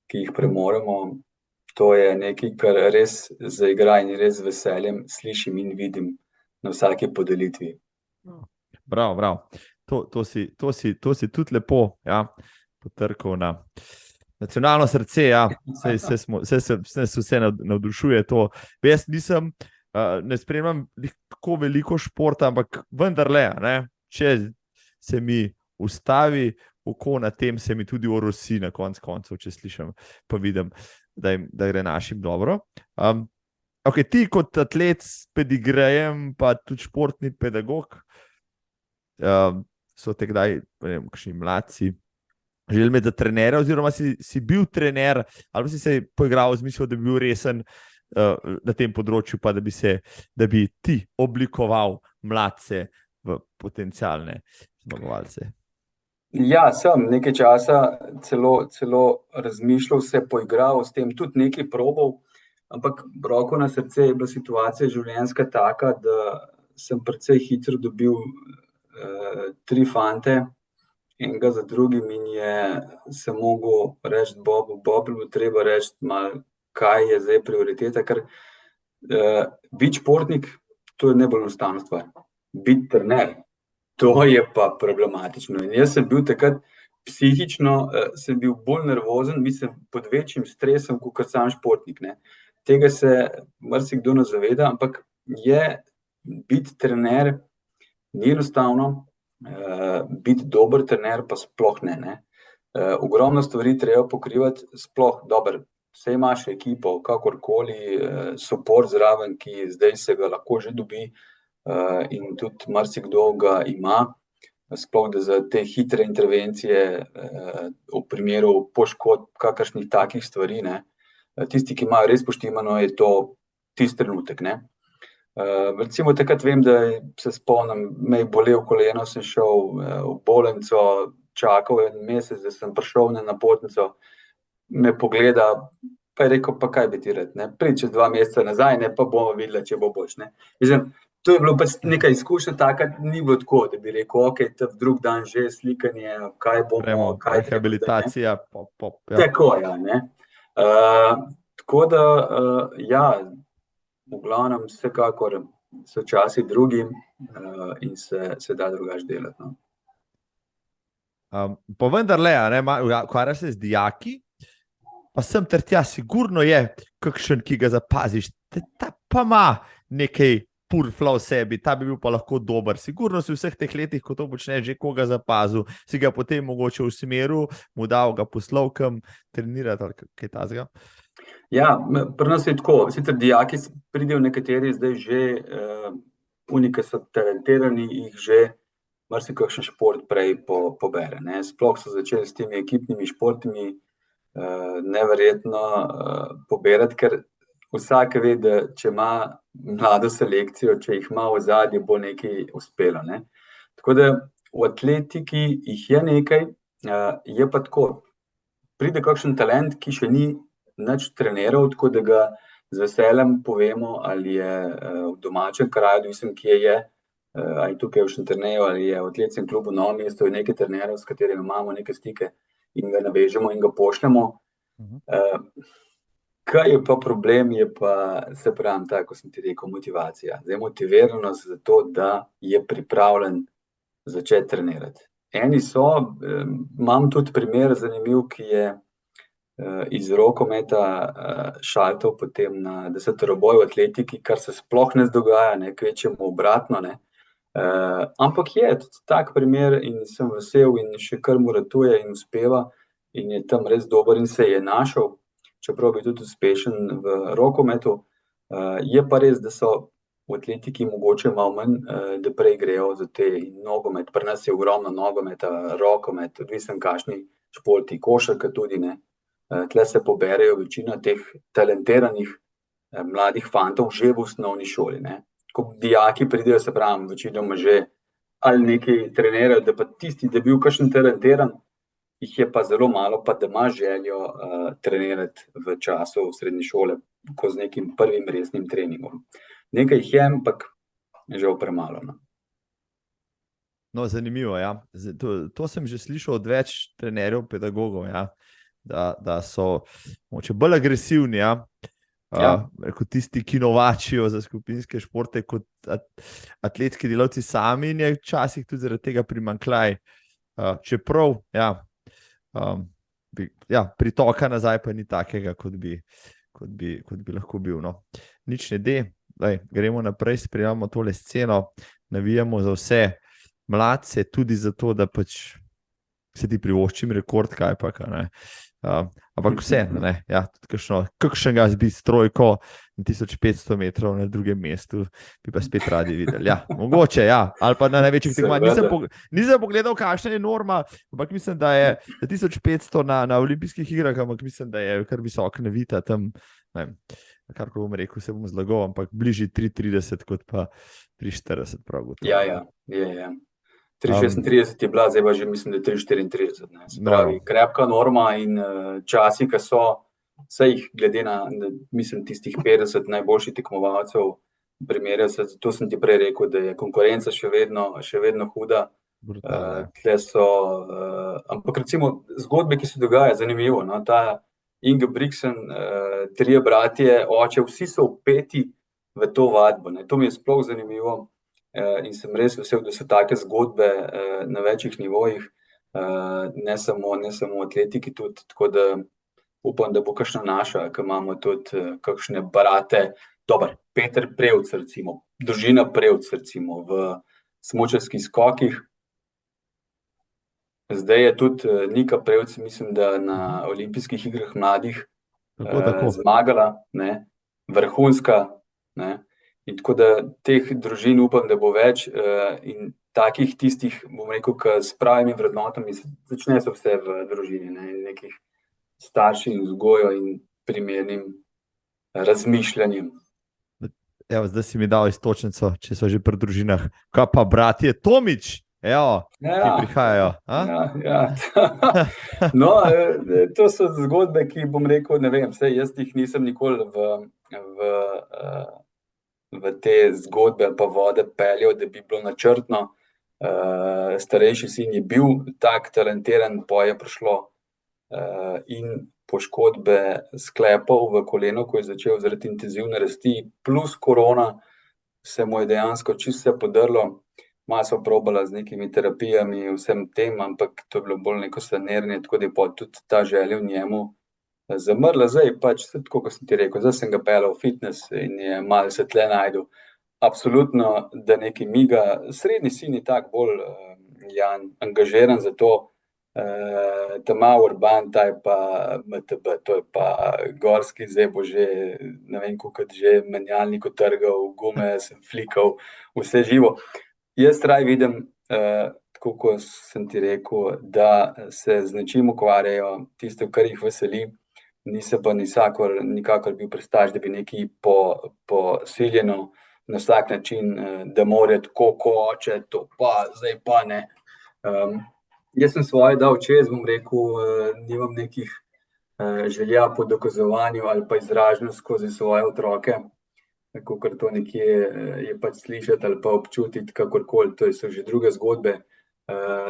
ki jih premoremo, to je nekaj, kar res zaigra in res z veseljem slišim in vidim na vsaki podelitvi. Bravo. To si tudi lepo, ja, potrkal na nacionalno srce, ja. Vse navdušuje to. Jaz ne spremljam tako veliko športa, ampak vendarle, ne, če se mi ustavi oko na tem, se mi tudi orosi na koncu, če slišim, pa vidim, da gre našim dobro. Okay, ti kot atlet s pedigrejem, pa tudi športni pedagog, so te kdaj, ne vem, kakšni mladci želeli imeti za trenere, oziroma si bil trener, ali si se poigral z mislijo, da bi bil resen na tem področju, pa da bi ti oblikoval mladce v potencialne zmagovalce? Ja, sem nekaj časa celo razmišljal, se poigral s tem, tudi nekaj probal, ampak roko na srce je bila situacija življenjska taka, da sem precej hitro dobil 3 fante, enega za drugim, in sem mogel reči Bobu, bilo treba reči malo, kaj je zdaj prioriteta, ker biti športnik, to je najbolj enostavna stvar. Biti trener, to je pa problematično. In jaz sem bil takrat psihično, sem bil bolj nervozen, mislim, pod večjim stresom, kot sam športnik, ne. Tega se marsikdo ne zaveda, ampak biti trener ni enostavno, biti dober trener pa sploh ne. Ogromno stvari treba pokrivati, sploh dobro. Saj imaš ekipo, kakorkoli, support zraven, ki zdaj se ga lahko že dobi in tudi marsikdo ga ima, sploh da za te hitre intervencije v primeru poškodb, kakršnih takih stvari, ne. Tisti, ki imajo res poštimano, je to tisti trenutek, ne. Recimo takrat vem, da se spomnim, me je bolel koleno, sem šel v bolnico, čakal 1 mesec, da sem prišel na napotnico, me pogleda, pa je rekel, pa kaj bi ti rad, ne, pridi čez 2 meseca nazaj, ne, pa bomo videli, če bo boljše, ne. Mislim, to je bilo pač neka izkušnja taka, ni bilo tako, da bi rekel, okej, drug dan že slikanje, kaj bomo, kaj rehabilitacija, ja. Tako, ja, ne. Tako da, ja, v glavnem vsekakor so časi drugi in se da drugače delati, no. Pa vendarle, ukvarjaš se z dijaki, pa sem ter tja, sigurno je kakšen, ki ga zapaziš, ta pa ima nekaj purfla v sebi, ta bi bil pa lahko dober. Sigurno si v vseh teh letih, ko to počne, že koga zapazil, si ga potem mogoče v smeru, mu dal ga poslovkam trenirati ali kaj takega. Ja, pri nas je tako, sicer dijaki pridejo nekateri zdaj že, uniki so talentirani, jih že marsikakšen šport prej pobere, ne. Sploh so začeli s temi ekipnimi športimi neverjetno pobirati, ker vsak ve, da če ima mlado selekcijo, če jih ima v zadnji, bo nekaj uspelo. Ne? Tako da v atletiki jih je nekaj, je pa tako. Pride kakšen talent, ki še ni nič treniral, tako da ga z veseljem povemo, ali je v domačem kraju, odvisno kje je, ali tukaj v Šentjerneju, ali je v atletskem klubu Novo mesto, je nekaj trenerjev, s katerimi imamo neke stike in ga navežemo in ga pošljemo. Kaj je pa problem, je pa, se pravim, tako kot sem ti rekel, motivacija. Zdaj, motiviranost za to, da je pripravljen začeti trenirati. Eni so, imam tudi primer zanimiv, ki je iz rokometa šaltal potem na deseteroboj v atletiki, kar se sploh ne dogaja, ne, kvečemo obratno, ne. Ampak je tudi tak primer in sem vesel in še kar mu ratuje in uspeva in je tam res dober in se je našel, čeprav bi tudi uspešen v rokometu. Je pa res, da so v atletiki mogoče malo manj, da prej grejo za te nogomet. Pri nas je ogromno nogometa, rokomet, odvisen kakšni športi, košarka tudi, ne. Tle se poberejo večina teh talentiranih mladih fantov že v osnovni šoli, ne. Ko dijaki pridejo, se pravim, večinoma že ali nekaj trenirajo, da pa tisti, da je bil kakšen talentiran, jih je pa zelo malo, pa da ima željo trenirati v času srednje šole, ko z nekim prvim resnim treningom. Nekaj jih je, ampak žal premalo. No, zanimivo, ja. To sem že slišal od več trenerjev, pedagogov, ja, da so mogoče bolj agresivni, ja. Kot tisti, ki novačijo za skupinske športe, kot atletski delavci sami, in je včasih tudi zaradi tega primanjkljaj. Čeprav, pritoka nazaj pa ni takega, kot bi lahko bil. No. Nič ne de. Gremo naprej, spremljamo tole sceno, navijamo za vse mladce, tudi zato, da pač se ti privoščim rekord, kaj pa, ne. Ampak vse, ne, ja, kakšnega bi s trojko 1500 metrov na drugem mestu, bi pa spet radi videli. Ja, mogoče, ja, ali pa na največjih tekmovanjih. Nisem pogledal, kakšna je norma, ampak mislim, da je 1500 na olimpijskih igrah, ampak mislim, da je kar visoka navita tam, ne, kar bom rekel, se bom zlagal, ampak bližji 3,30 kot pa 3,40 prav gotovo. Ja, je. 3,36 je bila, zdaj pa že mislim, da je 3,34. Se pravi, krepka norma in časi, ki so, vse jih glede na, mislim, tistih 50 najboljših tekmovalcev primerjajo se, zato sem ti prej rekel, da je konkurenca še vedno huda. Tle so, ampak recimo zgodbe, ki se dogajajo, zanimivo, no, ta Ingebrigtsen, trije bratje, oče, vsi so vpeti v to vadbo, ne. To mi je sploh zanimivo. In sem res vesel, da so take zgodbe na večjih nivojih, ne samo v atletiki tudi, tako da upam, da bo kakšna naša, ki imamo tudi kakšne brate, dober, Peter Prevc recimo, družina Prevc recimo v smučarskih skokih. Zdaj je tudi Nika Prevc, mislim, da na olimpijskih igrah mladih zmagala, ne, vrhunska, ne. In tako da teh družin upam, da bo več in takih tistih, bom rekel, ki s pravimi vrednotami, začne se vse v družini, ne, in nekih starših in vzgojo in primernim razmišljanjem. Evo, zdaj si mi dal iztočnico, če so že pri družinah. Kaj pa bratje Tomič? Evo, ki prihajajo. No, to so zgodbe, ki bom rekel, ne vem, saj jaz jih nisem nikoli v te zgodbe pa vode peljal, da bi bilo načrtno. Starejši sin je bil tak talentiran, potem je prišlo in poškodbe sklepov v kolenu, ko je začel zaradi intenzivne rasti, plus korona, se mu je dejansko čisto vse podrlo. Malo sva probala z nekimi terapijami, vsem tem, ampak to je bilo bolj neko saniranje, tako da je tudi ta želja v njemu zamrla. Zdaj pač, tako kot sem ti rekel, zdaj sem ga peljal v fitness in je malo se tle najdel. Absolutno, da nekaj miga. Srednji sin je tak bolj angažiran za to, Urban, ta je pa MTB, to je pa gorski, zdaj bo že, ne vem, kolikokrat že menjalnik utrgal, gume sem flikal, vse živo. Jaz raj vidim, tako kot sem ti rekel, da se z nečim ukvarjajo, tisto, kar jih veseli, nisem pa nikakor bil pristaš, da bi nekaj posiljeno na vsak način, da mora tako kot oče, to pa, zdaj pa ne. Jaz sem svoje dal čez, bom rekel, nimam nekih želja po dokazovanju ali pa izražanju skozi svoje otroke, kakor to nekje je pač slišati ali pa občutiti, kakorkoli, to so že druge zgodbe.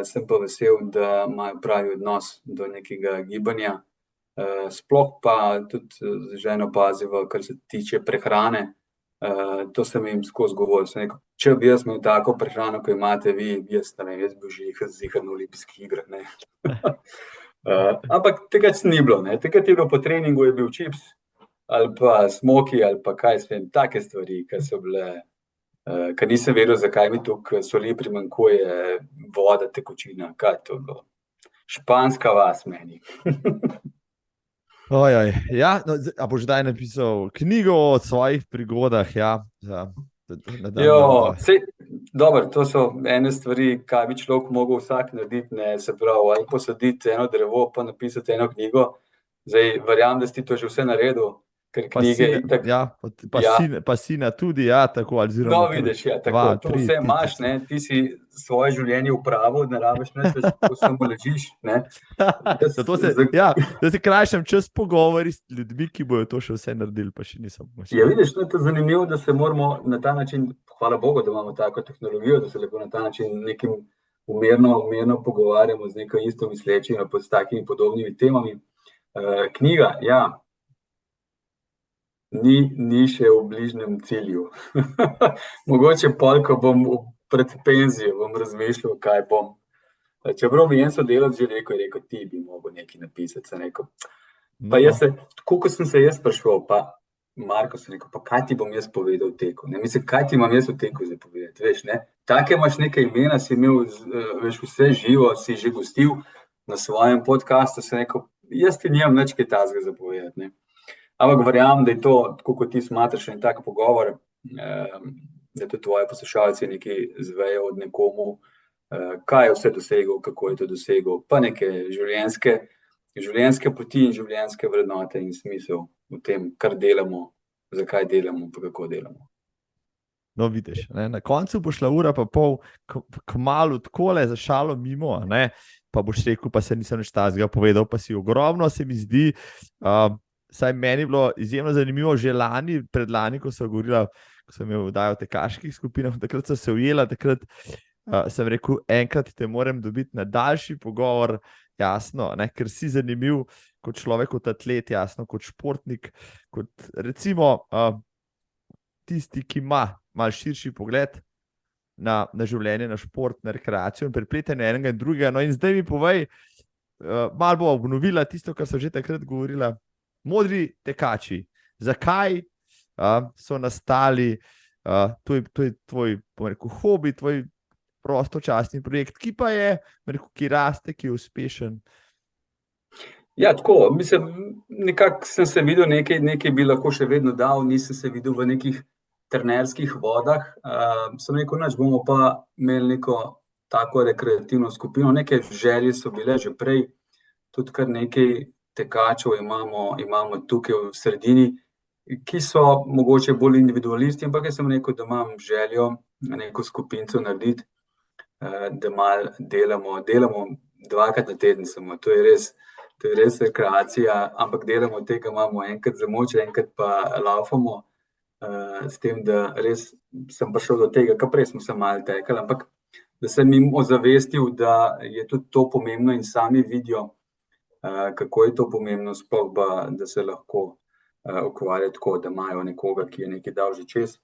Sem pa vesel, da imajo pravi odnos do nekega gibanja. Sploh pa tudi z ženo paziva, kar se tiče prehrane. To sem jim skozi govoril. Sem rekel, če bi jaz imel tako prehrano, kot imate vi, jaz bi že ziher na olimpijskih igrah, ne. Ampak takrat ni bilo, ne. Takrat je bilo po treningu je bil čips ali pa smoki ali pa kaj s tem, take stvari, ki so bile, ker nisem vedel, zakaj mi toliko soli primanjkuje, voda, tekočina, kaj to bilo. Španska vas meni. Ja, no, a boš zdaj napisal knjigo o svojih prigodah, ja? Dobro, to so ene stvari, kaj bi človek mogel vsak narediti, ne, se pravi, ali posaditi eno drevo, pa napisati eno knjigo. Zdaj, verjamem, da si to že vse naredil, ker knjige itak. Pa sina tudi, ja, tako, oziroma. No, vidiš, ja, tako, to vse imaš, ne, ti si svoje življenje upravil, ne rabiš nič več, tako samo ležiš, ne. Da se krajšam čas pogovori s ljudmi, ki bojo to še vse naredili, pa še nisem. Ja, vidiš, no, to je zanimivo, da se moramo na ta način, hvala Bogu, da imamo tako tehnologijo, da se lahko na ta način nekim umerno pogovarjamo z neko isto mislečimi, pa s takimi podobnimi temami. Knjiga, ja, ni še v bližnjem cilju. Mogoče pol, ko bom pred penzijo, bom razmišljal, kaj bom. Čeprav mi en sodelavec že rekel, ti bi mogel nekaj napisati, sem rekel. Pa jaz se, tako ko sem se jaz spraševal, pa Marko sem rekel, pa kaj ti bom jaz povedal v teku, ne, mislim, kaj ti imam jaz v teku zdaj povedati, veš, ne. Take imaš nekaj imena, si imel, veš, vse živo, si že gostil na svojem podcastu, sem rekel, jaz ti nimam nič kaj takega za povedati, ne. Ampak verjamem, da je to, tako kot ti smatraš en tak pogovor, da tudi tvoji poslušalci nekaj zvejo od nekomu, kaj je vse dosegel, kako je to dosegel, pa neke življenjske poti in življenjske vrednote in smisel v tem, kar delamo, zakaj delamo, pa kako delamo. No, vidiš, ne? Na koncu bo šla ura pa pol kmalu takole za šalo mimo, ne? Pa boš rekel, pa se nisem nič takega povedal, pa si ogromno, se mi zdi. Saj meni je bilo izjemno zanimivo že lani, predlani, ko sem govorila, ko sem imel vdajo v tekaških skupinah, takrat sem se ujela, takrat sem rekel, enkrat te moram dobiti na daljši pogovor, jasno, ne, ker si zanimiv kot človek, kot atlet, jasno, kot športnik, kot recimo tisti, ki ima malo širši pogled na življenje, na šport, na rekreacijo in prepletanje enega in drugega. No in zdaj mi povej, malo bo obnovila tisto, kar sem že takrat govorila, Modri tekači. Zakaj so nastali? To je tvoj, bom rekel, hobi, tvoj prostočasni projekt, ki pa je, bom rekel, ki raste, ki je uspešen. Ja, tako, mislim, nekako sem se videl, nekaj bi lahko še vedno dal, nisem se videl v nekih trenerskih vodah. Sem rekel, nič, bomo pa imeli neko tako rekreativno skupino, neke želje so bile že prej, tudi kar nekaj tekačev imamo tukaj v sredini, ki so mogoče bolj individualisti, ampak jaz sem rekel, da imam željo neko skupinco narediti, da malo delamo 2-krat na teden samo, to je res rekreacija, ampak delamo tega, imamo enkrat za moč, enkrat pa laufamo, s tem, da res sem prišel do tega, kar prej smo se malo tekali, ampak da sem jim ozavestil, da je tudi to pomembno in sami vidijo, kako je to pomembno, sploh da se lahko ukvarjajo tako, da imajo nekoga, ki je nekaj dal že čez.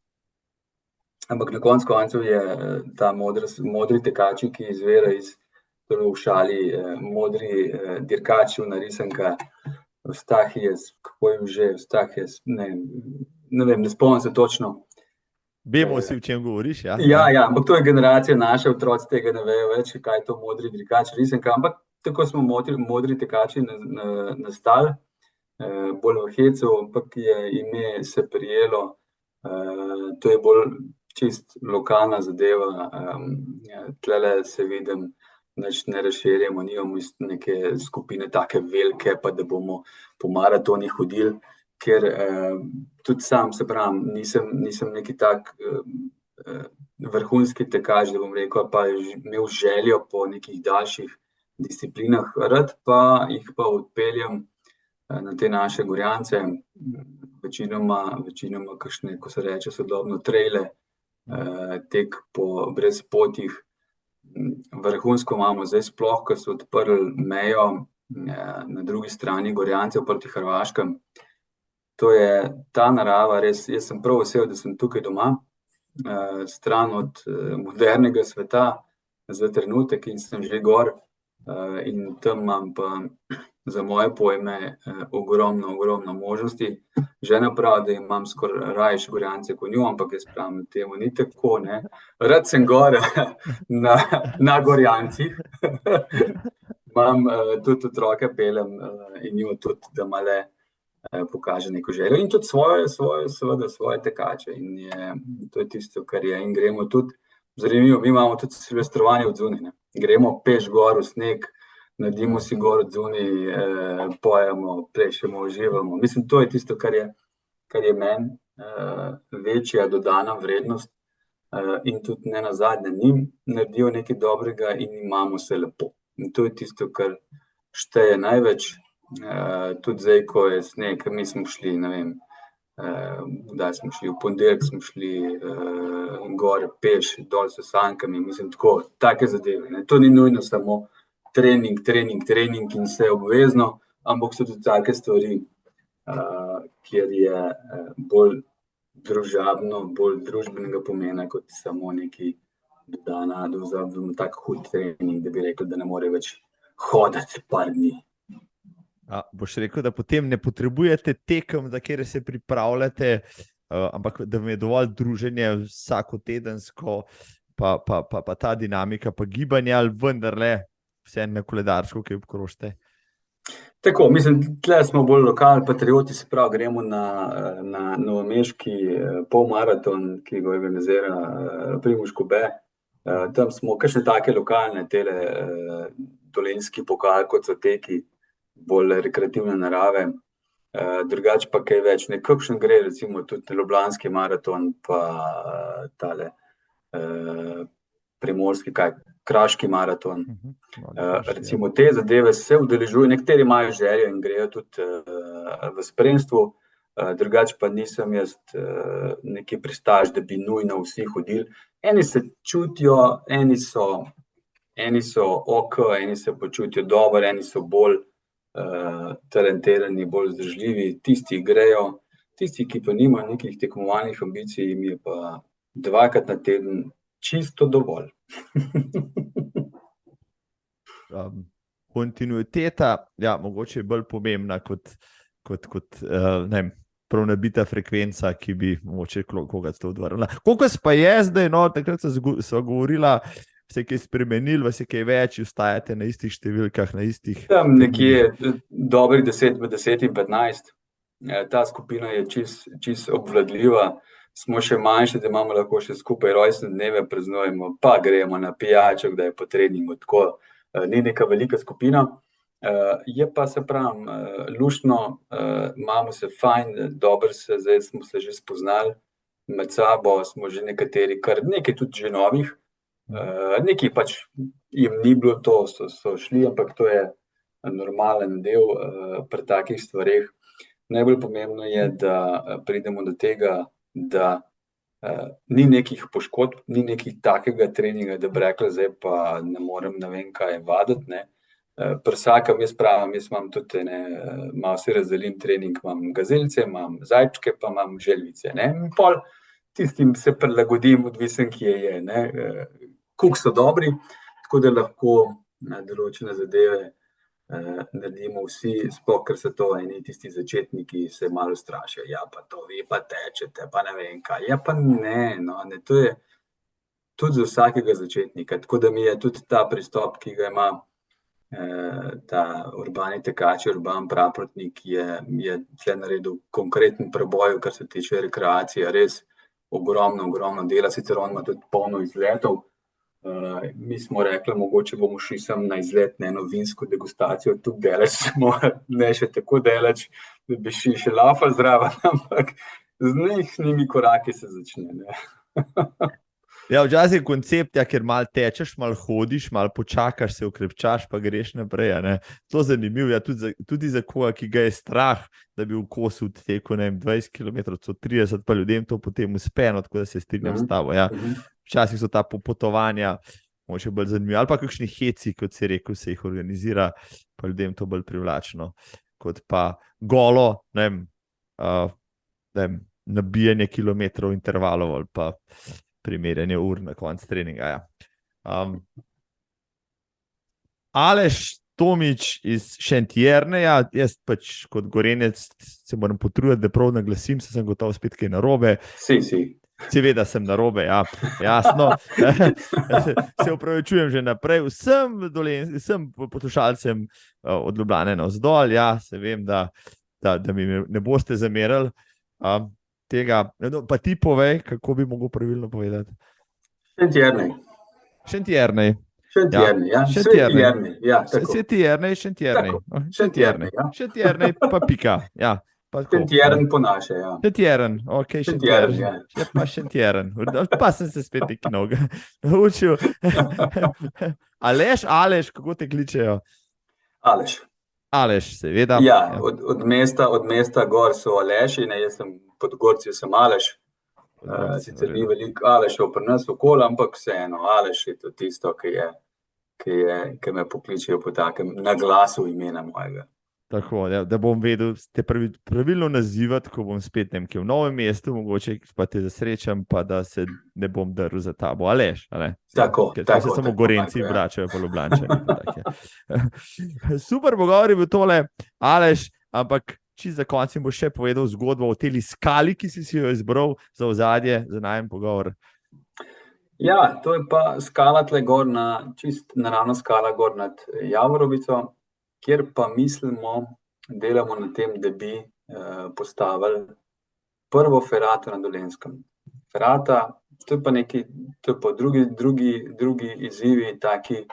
Ampak na koncu koncev je ta modri tekači, ki izvira iz, v šali, modri dirkači, narisanka, Eustachius, kako je že, Eustachius, ne vem, ne spomnim se točno. Vemo vsi, o čem govoriš, ja? Ja, ampak to je generacija naše, otroci tega ne vejo več, kaj je to modri dirkač, risanka, ampak tako smo modri tekači nastali, bolj v hecu, ampak je ime se prijelo, to je bolj čist lokalna zadeva, tlele se vidim nič ne razširjamo, nimamo neke skupine take velike, pa da bomo po maratoni hodili, ker tudi sam, se pravim, nisem neki tak vrhunski tekač, da bom rekel, pa imel željo po nekih daljših disciplinah, rad pa jih pa odpeljem na te naše Gorjance, večinoma kakšne, ko se reče sodobno, trejle, tek po brezpotjih. Vrhunsko imamo zdaj sploh, ko so odprli mejo na drugi strani Gorjancev proti Hrvaškem. To je ta narava, res, jaz sem prav vesel, da sem tukaj doma, stran od modernega sveta za trenutek in sem že gor in tam imam pa za moje pojme ogromno možnosti. Žena pravi, da imam skoraj rajši Gorjance kot njo, ampak jaz pravim, temu ni tako, ne. Rad sem gor na Gorjancih. Imam tudi otroke peljem in njo tudi, da male pokaže neko željo in tudi svoje tekače. In to je tisto, kar je. In gremo tudi, zanimivo, mi imamo tudi silvestrovanje od zunaj, ne. Gremo peš gor v sneg, naredimo si gor od zunaj, pojemo, plešemo, uživamo. Mislim, to je tisto, kar je meni večja dodana vrednost in tudi ne nazadnje njim naredijo nekaj dobrega in imamo se lepo. In to je tisto, kar šteje največ. Tudi zdaj, ko je sneg, mi smo šli, ne vem, kdaj smo šli, v ponedeljek smo šli gor peš, dol s sankami, mislim, tako, take zadeve, ne. To ni nujno samo trening in vse obvezno, ampak so tudi take stvari, kjer je bolj družabno, bolj družbenega pomena, kot samo neki dodana, tak hud trening, da bi rekel, da ne more več hoditi par dni. Boš rekel, da potem ne potrebujete tekem, za kjer se pripravljate, ampak da vam je dovolj druženje vsakotedensko, pa ta dinamika, pa gibanje, ali vendarle vse na koledarsko, ki obkrožite? Tako, mislim, tle smo bolj lokalni patrioti, se pravi, gremo na novomeški polmaraton, ki ga organizira Primož Kobe. Tam smo kakšne take lokalne tele dolenjski pokal, kot so teki, bolj rekreativne narave. Drugače pa kaj več, nekakšen gre recimo tudi ljubljanski maraton, pa tale primorski, kraški maraton. Recimo te zadeve se udeležujejo, nekateri imajo željo in grejo tudi v spremstvu, drugače pa nisem jaz neki pristaš, da bi nujno vsi hodili. Eni se čutijo, eni so ok, eni se počutijo dobro, eni so bolj talentirani, bolj vzdržljivi, tisti grejo, tisti, ki pa nimajo nekih tekmovalnih ambicij, jim je pa 2-krat na teden čisto dovolj. Kontinuiteta, ja, mogoče je bolj pomembna kot ne vem, prav nabita frekvenca, ki bi mogoče koga to odvrnila. Koliko pa je zdaj, no, takrat sva govorila, se je kaj spremenil, vas je kaj več, ostajate na istih številkah, na istih... Tam nekje dobrih 10 med 10 in 15. Ta skupina je čisto obvladljiva. Smo še manjši, da imamo lahko še skupaj rojstne dneve, praznujemo, pa gremo na pijačo, kdaj je po treningu, tako. Ni neka velika skupina. Je pa, se pravim, luštno, imamo se fajn, dobro se, zdaj smo se že spoznali med sabo, smo že nekateri, kar nekaj tudi že novih. Nekaj pač jim ni bilo to, so šli, ampak to je normalen del pri takih stvareh. Najbolj pomembno je, da pridemo do tega, da ni nekih poškodb, ni nekih takega treninga, da bi rekla, zdaj pa ne morem ne vem kaj vaditi, ne. Pri vsakem, jaz pravim, jaz imam tudi, malo si razdelim trening, imam gazeljce, imam zajčke, pa imam želvice, ne. Pol tistim se prilagodim, odvisen, kje je, ne. Koliko so dobri, tako da lahko določene zadeve naredimo vsi, sploh, ker se to eni tisti začetniki se malo strašijo. Ja, pa to vi pa tečete, pa ne vem kaj. Ja, pa ne, no, ne, to je tudi za vsakega začetnika. Tako da mi je tudi ta pristop, ki ga ima ta urbani tekač, urban praprotnik, je tle naredil konkreten preboj, kar se tiče rekreacije, res ogromno dela, sicer on ima tudi polno izletov, Mi smo rekli, mogoče bomo šli sem na izlet, na eno vinsko degustacijo, tu delač smo, ne še tako delač, da bi šli še lafa zraven, ampak z njimi koraki se začne. Ne? Ja, včasih je koncept, ker malo tečeš, malo hodiš, malo počakaš, se ukrepčaš, pa greš naprej. To je zanimivo, tudi za koga, ki ga je strah, da bi v kosu tekel 20 km, 30, pa ljudem to potem uspe, tako da se strinjam s tabo. Ja. Včasih so ta popotovanja še bolj zanimivi, ali pa kakšni heci, kot si rekel, se jih organizira, pa ljudem to bolj privlačno, kot pa golo, nabijanje kilometrov intervalov ali pa primerjanje ur na koncu treninga. Ja. Aleš Tomič iz Šentjerneja, jaz pač kot Gorenjec se moram potruditi, da prav naglasim, sem gotovo spet kaj narobe. Si. Seveda sem narobe, ja, jasno. Se opravičujem že naprej vsem poslušalcem od Ljubljane navzdol. Ja, se vem, da mi ne boste zamerali tega. Pa ti povej, kako bi mogel pravilno povedati. Šentjernej. Šentjernej, pa pika. Ja. Šentjern po naše, ja. Šentjern, ok, Šentjern. Ja, pa Šentjern. Pa sem se spet nekaj novega naučil. Aleš, kako te kličejo? Aleš, seveda. Ja, od mesta gor so Aleši, jaz sem pod Gorci, sem Aleš. Sicer ni veliko Alešev pri nas okoli, ampak vseeno, Aleš je to tisto, ki me pokličejo po takem naglasu imena mojega. Tako, da bom vedel, te pravilno nazivati, ko bom spet nekje v novem mestu, mogoče pa te zasrečam, pa da se ne bom drl za tabo. Aleš, ali? Tako. Se samo Gorenci vračajo pa Ljubljančani. Super pogovor je bil tole, Aleš, ampak čisto za konec boš še povedal zgodbo o tej skali, ki si jo izbral za ozadje, za najem pogovor. Ja, to je pa skala tle gor, čist naravna skala gor nad Javorovico, kjer pa delamo na tem, da bi postavili prvo ferato na Dolenjskem. Ferata, to je pa drugi izzivi, taki,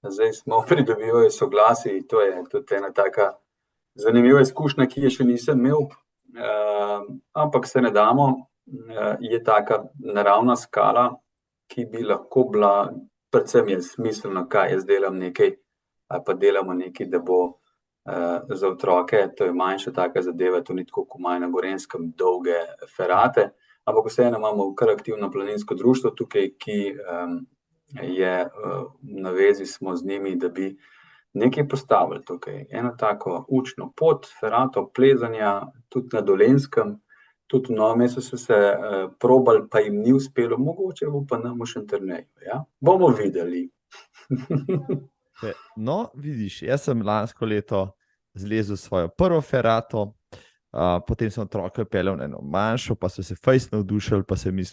zdaj smo pridobivajo soglasi, to je tudi ena taka zanimiva izkušnja, ki je še nisem imel, ampak se ne damo, je taka naravna skala, ki bi lahko bila, predvsem je smiselno, kaj jaz delam nekaj, ali pa delamo nekaj, da bo za otroke, to je manjša taka zadeva, to ni tako, ko imajo na Gorenjskem dolge ferate, ampak vseeno imamo kar aktivno planinsko društvo tukaj, ki je na vezi smo z njimi, da bi nekaj postavili tukaj. Eno tako učno pot, ferato, plezanja, tudi na Dolenjskem, tudi v Novem mestu so se probali, pa jim ni uspelo, mogoče bo pa nam v Šentjerneju. Ja? Bomo videli. No, vidiš, jaz sem lansko leto zlezel svojo prvo ferato, potem sem otroke peljal na eno manjšo, pa so se fejst navdušili, pa se mi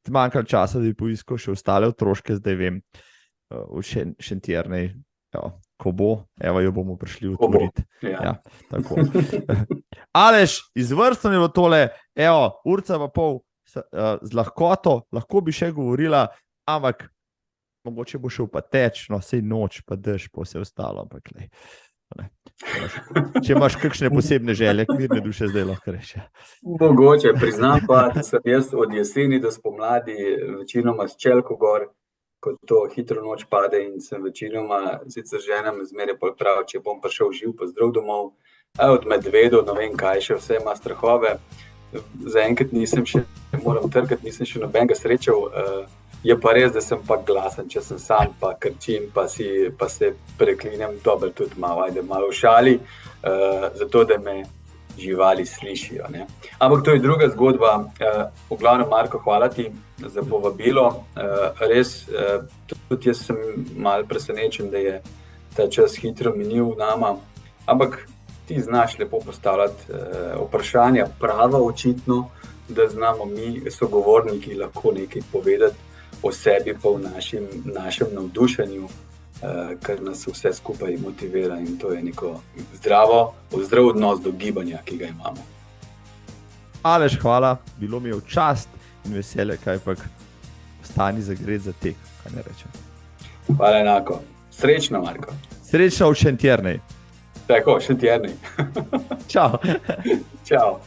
manjkalo časa, da bi poiskal še ostale otroške, zdaj vem, v Šentjernej, ko bo, jo bomo prišli otvoriti. Ja, tako. Aleš, izvrstno je bilo tole, urca pa pol z lahkoto, lahko bi še govorila, ampak mogoče bo šel pa teč, sej noč, pa dež, pa vse ostalo, ampak ne. Če imaš kakšne posebne želje, mirne duše zdaj lahko reče. Mogoče, priznam pa, da sem jaz od jeseni do spomladi večinoma s Čelko gor, ko to hitro noč pade in sem večinoma, sicer žena me zmeraj pravi, če bom prišel živ pa zdrav domov, od medvedov, ne vem kaj še, vse ima strahove. Zaenkrat nisem še, moram trkati, nisem še nobenega srečal. Je pa res, da sem pa glasen, če sem sam, pa krčim, pa se preklinjam, dobro tudi malo v šali, zato da me živali slišijo. Ne? Ampak to je druga zgodba. V glavnem, Marko, hvala ti za povabilo. Res, tudi jaz sem malo presenečen, da je ta čas hitro minil nama, ampak ti znaš lepo postavljati vprašanja prava očitno, da znamo mi, sogovorniki, lahko nekaj povedati o sebi pa v našem navdušenju, kar nas vse skupaj motivira in to je neko zdrav odnos do gibanja, ki ga imamo. Aleš, hvala, bilo mi je v čast in veselje, kaj pa ostani zagret za tek. kaj ne rečem. Hvala enako. Srečno, Marko. Srečno v Šentjernej. Tako, Šentjernej. Čau. Čau.